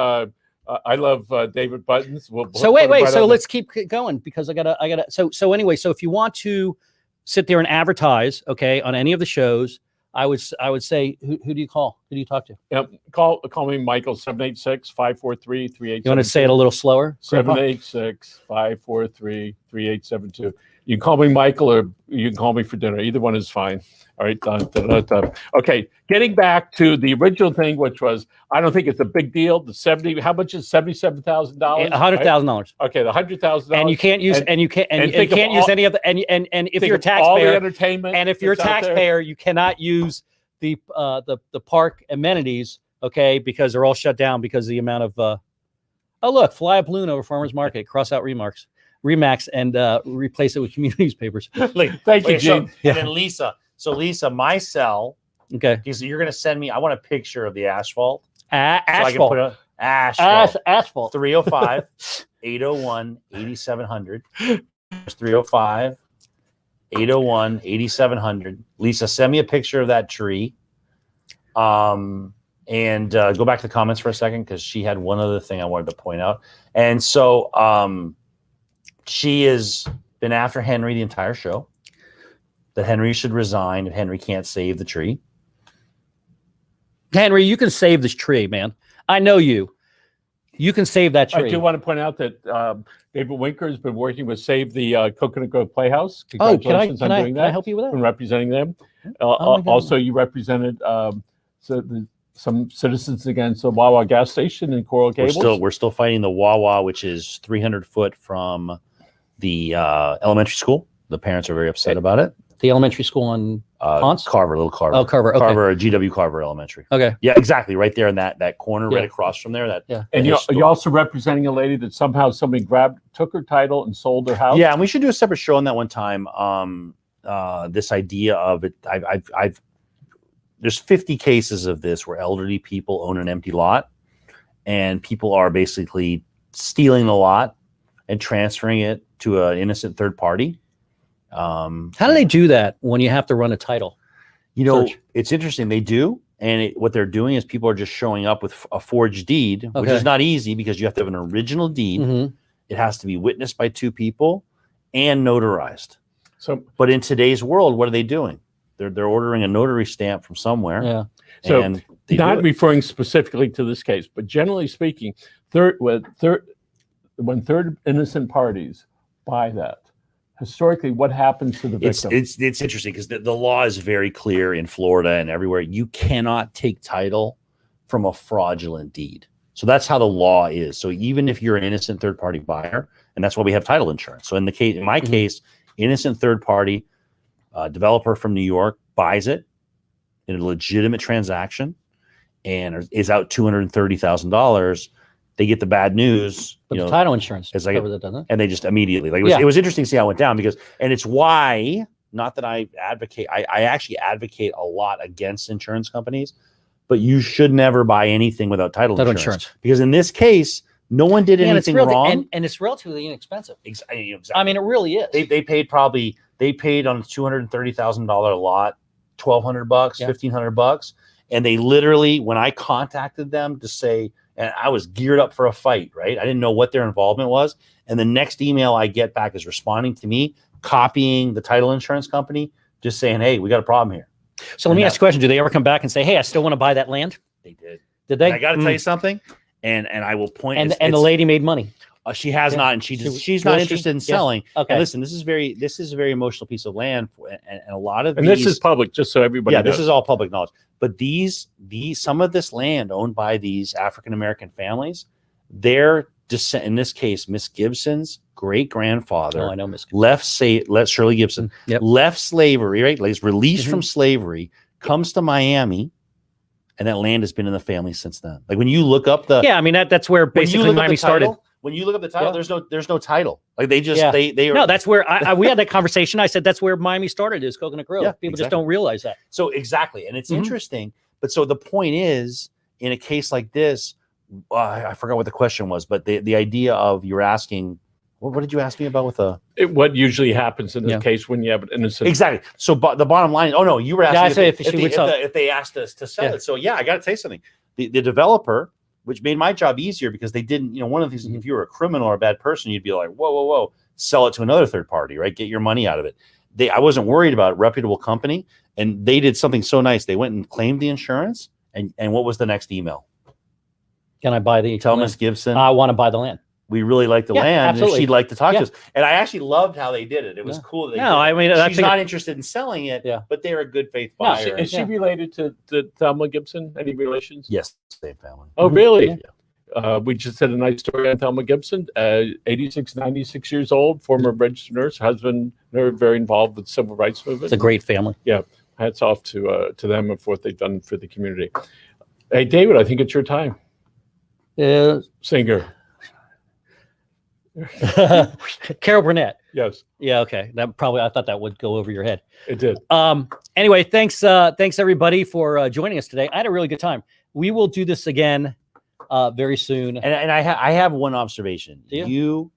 Speaker 2: I love David Buttons. We'll
Speaker 1: So
Speaker 2: put
Speaker 1: wait,
Speaker 2: it
Speaker 1: wait.
Speaker 2: right
Speaker 1: So
Speaker 2: on
Speaker 1: let's keep going because I gotta. So anyway, so if you want to sit there and advertise, okay, on any of the shows, I would say, who do you call? Who do you talk to?
Speaker 2: Yep. Call me Michael 786-543-3872.
Speaker 1: You want to say it a little slower? Grandpa?
Speaker 2: 786-543-3872. You can call me Michael or you can call me for dinner. Either one is fine. All right. Done, done, done, done. Okay. Getting back to the original thing, which was, I don't think it's a big deal. The 70, how much is $77,000?
Speaker 1: $100,000.
Speaker 2: Okay. The $100,000.
Speaker 1: And you can't use, and you can't
Speaker 2: think of
Speaker 1: use
Speaker 2: all-
Speaker 1: any of the, and if
Speaker 2: Think
Speaker 1: you're a
Speaker 2: of all the
Speaker 1: taxpayer,
Speaker 2: entertainment.
Speaker 1: and if you're a
Speaker 2: that's out there.
Speaker 1: taxpayer, you cannot use the park amenities, okay, because they're all shut down because of the amount of, oh look, fly a balloon over Farmers Market, cross out Remax, and replace it with community newspapers.
Speaker 3: Like,
Speaker 2: Thank you,
Speaker 3: wait, so-
Speaker 2: Gene.
Speaker 3: And then Lisa. So Lisa, my cell,
Speaker 1: Okay,
Speaker 3: because you're going to send me, I want a picture of the asphalt. So I can
Speaker 1: asphalt,
Speaker 3: put a asphalt.
Speaker 1: asphalt.
Speaker 3: 305 801 8700. 305 801 8700. Lisa, send me a picture of that tree. And go back to the comments for a second because she had one other thing I wanted to point out. And so she has been after Henry the entire show, that Henry should resign if Henry can't save the tree.
Speaker 1: Henry, you can save this tree, man. I know you. You can save that
Speaker 2: I
Speaker 1: tree.
Speaker 2: do want to point out that David Winker has been working with Save the Coconut Grove Playhouse.
Speaker 1: Oh,
Speaker 2: Congratulations on doing
Speaker 1: can
Speaker 2: that.
Speaker 1: I help you with that?
Speaker 2: And representing them.
Speaker 1: Oh my God.
Speaker 2: Also, you represented some citizens against the Wawa gas station in Coral Gables.
Speaker 3: We're still fighting the Wawa, which is 300 foot from the elementary school. The parents are very upset about it.
Speaker 1: The elementary school on Ponce?
Speaker 3: Carver, Little Carver.
Speaker 1: Oh, Carver. Okay.
Speaker 3: Carver, GW Carver Elementary.
Speaker 1: Okay.
Speaker 3: Yeah, exactly. Right there in that corner,
Speaker 1: Yeah.
Speaker 3: right across from there. That
Speaker 1: Yeah.
Speaker 2: And
Speaker 3: the
Speaker 2: you're also representing a lady that somehow somebody took her title and sold her house.
Speaker 3: Yeah, and we should do a separate show on that one time. This idea of it, I've there's 50 cases of this where elderly people own an empty lot, and people are basically stealing the lot and transferring it to an innocent third party.
Speaker 1: How do they do that when you have to run a title?
Speaker 3: You know,
Speaker 1: Search.
Speaker 3: it's interesting. They do. And what they're doing is people are just showing up with a forged deed, which
Speaker 1: Okay.
Speaker 3: is not easy because you have to have an original deed.
Speaker 1: Mhm.
Speaker 3: It has to be witnessed by two people and notarized.
Speaker 2: So
Speaker 3: But in today's world, what are they doing? They're ordering a notary stamp from somewhere.
Speaker 1: Yeah.
Speaker 2: So,
Speaker 3: and they
Speaker 2: not
Speaker 3: do it.
Speaker 2: referring specifically to this case, but generally speaking, when third innocent parties buy that, historically, what happens to the victim?
Speaker 3: It's interesting because the law is very clear in Florida and everywhere. You cannot take title from a fraudulent deed. So that's how the law is. So even if you're an innocent third party buyer, and that's why we have title insurance. So in my
Speaker 1: Mhm.
Speaker 3: case, innocent third party developer from New York buys it in a legitimate transaction and is out $230,000. They get the bad news.
Speaker 1: But
Speaker 3: you
Speaker 1: the
Speaker 3: know,
Speaker 1: title insurance
Speaker 3: as I
Speaker 1: covers it, doesn't it?
Speaker 3: and they just immediately
Speaker 1: Yeah.
Speaker 3: it was interesting to see how it went down and it's why, not that I advocate, I actually advocate a lot against insurance companies, but you should never buy anything without title insurance. Because in this case, no one did
Speaker 1: And it's
Speaker 3: anything wrong.
Speaker 1: and it's relatively inexpensive.
Speaker 3: Exactly.
Speaker 1: I mean, it really is.
Speaker 3: They paid on a $230,000 lot, $1,200,
Speaker 1: Yeah.
Speaker 3: $1,500. And they literally, when I contacted them to say, and I was geared up for a fight, right? I didn't know what their involvement was. And the next email I get back is responding to me, copying the title insurance company, just saying, hey, we got a problem here.
Speaker 1: So let me
Speaker 3: and
Speaker 1: ask you a question. Do they ever come back and say, hey, I still want to buy that land?
Speaker 3: They did.
Speaker 1: Did they?
Speaker 3: And I got to tell
Speaker 1: Mm.
Speaker 3: you something. And I will point.
Speaker 1: And
Speaker 3: it's-
Speaker 1: the lady made money.
Speaker 3: she has
Speaker 1: Yeah.
Speaker 3: not, and she's
Speaker 1: Did
Speaker 3: not
Speaker 1: she?
Speaker 3: interested in
Speaker 1: Yeah.
Speaker 3: selling.
Speaker 1: Okay.
Speaker 3: And listen, this is a very emotional piece of land, and a lot of
Speaker 2: and
Speaker 3: these,
Speaker 2: this is public, just so everybody
Speaker 3: yeah,
Speaker 2: knows.
Speaker 3: this is all public knowledge. But some of this land owned by these African American families, their descent, in this case, Miss Gibson's great grandfather
Speaker 1: Oh, I know, Miss.
Speaker 3: left Shirley Gibson
Speaker 1: Yep.
Speaker 3: left slavery, right? Like, he's released
Speaker 1: Mhm.
Speaker 3: from slavery, comes to Miami, and that land has been in the family since then. Like, when you look up the
Speaker 1: Yeah, I mean that's where
Speaker 3: when you
Speaker 1: basically
Speaker 3: look up
Speaker 1: Miami
Speaker 3: the title,
Speaker 1: started.
Speaker 3: when you look up the title,
Speaker 1: Yeah.
Speaker 3: there's no title. Like, they just
Speaker 1: Yeah.
Speaker 3: they are
Speaker 1: No, that's where we had that conversation. I said that's where Miami started, is Coconut Grove.
Speaker 3: Yeah,
Speaker 1: People just
Speaker 3: exactly.
Speaker 1: don't realize that.
Speaker 3: So exactly, and it's
Speaker 1: Mhm.
Speaker 3: interesting. But so the point is, in a case like this, I forgot what the question was, but the idea of you're asking, what did you ask me about with the
Speaker 2: What usually happens in this
Speaker 1: Yeah.
Speaker 2: case when you have an innocent.
Speaker 3: exactly? So, the bottom line, oh no, you were
Speaker 1: Yeah, I
Speaker 3: asking
Speaker 1: said
Speaker 3: if
Speaker 1: if she would sell.
Speaker 3: if they asked us to sell
Speaker 1: Yeah.
Speaker 3: it. So yeah, I got to tell you something. The developer which made my job easier because they didn't, one of the things, if you were a criminal or a bad person, you'd be like, whoa, sell it to another third party, right? Get your money out of it. I wasn't worried about a reputable company, and they did something so nice. They went and claimed the insurance, and what was the next email?
Speaker 1: Can I buy the
Speaker 3: Tell
Speaker 1: land?
Speaker 3: Miss Gibson,
Speaker 1: I want to buy the land.
Speaker 3: we really like the
Speaker 1: Yeah,
Speaker 3: land,
Speaker 1: absolutely.
Speaker 3: and she'd like to talk
Speaker 1: Yeah.
Speaker 3: to us. And I actually loved how they did it. It was
Speaker 1: Yeah.
Speaker 3: cool. That they
Speaker 1: No,
Speaker 3: did it.
Speaker 1: I mean, that's
Speaker 3: she's
Speaker 1: a-
Speaker 3: not interested in selling it,
Speaker 1: Yeah.
Speaker 3: but they're a good faith
Speaker 1: No,
Speaker 3: buyer.
Speaker 2: Is she related to Thelma Gibson? Any relations?
Speaker 3: Yes, same family.
Speaker 2: Oh, really?
Speaker 1: Yeah.
Speaker 2: We just had a nice story on Thelma Gibson, 86, 96 years old, former registered nurse, husband, very involved with the civil rights movement.
Speaker 1: It's a great family.
Speaker 2: Hats off to them and for what they've done for the community. Hey, David, I think it's your time.
Speaker 1: Yeah.
Speaker 2: Singer.
Speaker 1: Carol Burnett.
Speaker 2: Yes,
Speaker 1: Yeah. Okay. That probably, I thought that would go over your head.
Speaker 2: it did.
Speaker 1: Anyway, thanks everybody for joining us today. I had a really good time. We will do this again very soon.
Speaker 3: And I have one observation.
Speaker 1: Do you?
Speaker 3: You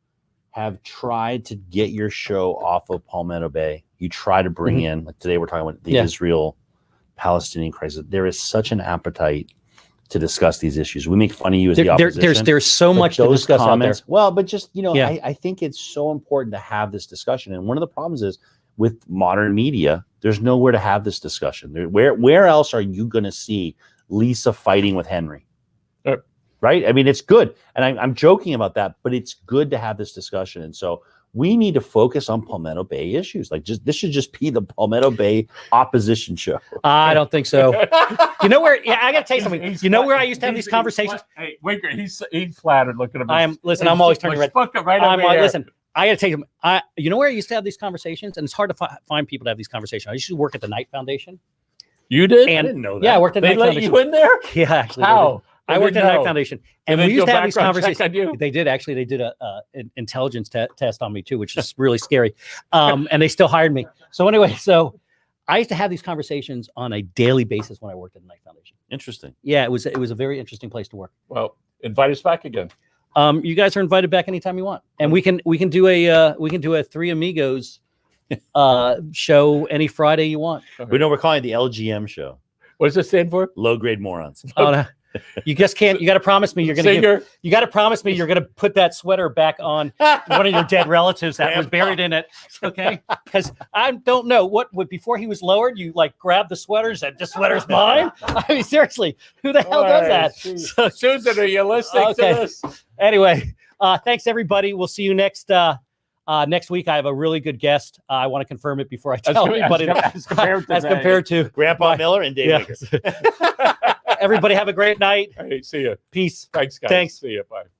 Speaker 3: have tried to get your show off of Palmetto Bay. You try to bring in, like today we're talking about the
Speaker 1: Yeah.
Speaker 3: Israel-Palestinian crisis. There is such an appetite to discuss these issues. We make fun of you as the
Speaker 1: There-
Speaker 3: opposition.
Speaker 1: there's so
Speaker 3: but
Speaker 1: much to
Speaker 3: those
Speaker 1: discuss out there.
Speaker 3: Well, but just,
Speaker 1: Yeah.
Speaker 3: I think it's so important to have this discussion. And one of the problems is with modern media, there's nowhere to have this discussion. Where else are you going to see Lisa fighting with Henry? Right? I mean, it's good. And I'm joking about that, but it's good to have this discussion. And so we need to focus on Palmetto Bay issues. Like this should just be the Palmetto Bay opposition show.
Speaker 1: I don't think so. You know where? Yeah, I got to tell you something.
Speaker 2: He's
Speaker 1: You know
Speaker 2: flat-
Speaker 1: where I used to have
Speaker 2: he's-
Speaker 1: these conversations?
Speaker 2: Hey, Winker, he's flattered. Look at him.
Speaker 1: Listen, I'm always turning red.
Speaker 2: Right
Speaker 1: I'm
Speaker 2: over here.
Speaker 1: listen. I got to tell you, you know where I used to have these conversations, and it's hard to find people to have these conversations. I used to work at the Knight Foundation.
Speaker 2: You did?
Speaker 1: And-
Speaker 3: I didn't know that.
Speaker 1: Yeah, I worked at the
Speaker 2: They
Speaker 1: Knight
Speaker 2: let
Speaker 1: Foundation.
Speaker 2: you in there?
Speaker 1: Yeah, actually, they
Speaker 2: How?
Speaker 1: did. I worked at the Knight Foundation, and we used to have these conversations. They did actually. They did an intelligence test on me too, which is really scary. And they still hired me. So anyway, I used to have these conversations on a daily basis when I worked at the Knight Foundation.
Speaker 3: Interesting.
Speaker 1: Yeah, it was a very interesting place to work.
Speaker 2: Well, invite us back again.
Speaker 1: You guys are invited back anytime you want, and we can do a Three Amigos show any Friday you want.
Speaker 3: We know we're calling it the LGM show.
Speaker 2: What does it stand for?
Speaker 3: Low grade morons.
Speaker 1: Oh, no. You just can't. You got to promise me you're going to
Speaker 2: Singer.
Speaker 1: You got to promise me you're going to put that sweater back on one of your dead relatives that was buried in it. Okay, because I don't know what before he was lowered. You like grabbed the sweaters and this sweater's mine. I mean, seriously, who the hell does that? So,
Speaker 2: Susan, are you listening
Speaker 1: Okay.
Speaker 2: to this?
Speaker 1: anyway, thanks everybody. We'll see you next week. I have a really good guest. I want to confirm it before I tell everybody.
Speaker 2: As compared to
Speaker 1: Grandpa
Speaker 3: Miller and Dave Winker.
Speaker 1: Everybody have a great night.
Speaker 2: Hey, see you.
Speaker 1: Peace.
Speaker 2: Thanks, guys.
Speaker 1: Thanks.
Speaker 2: See you. Bye.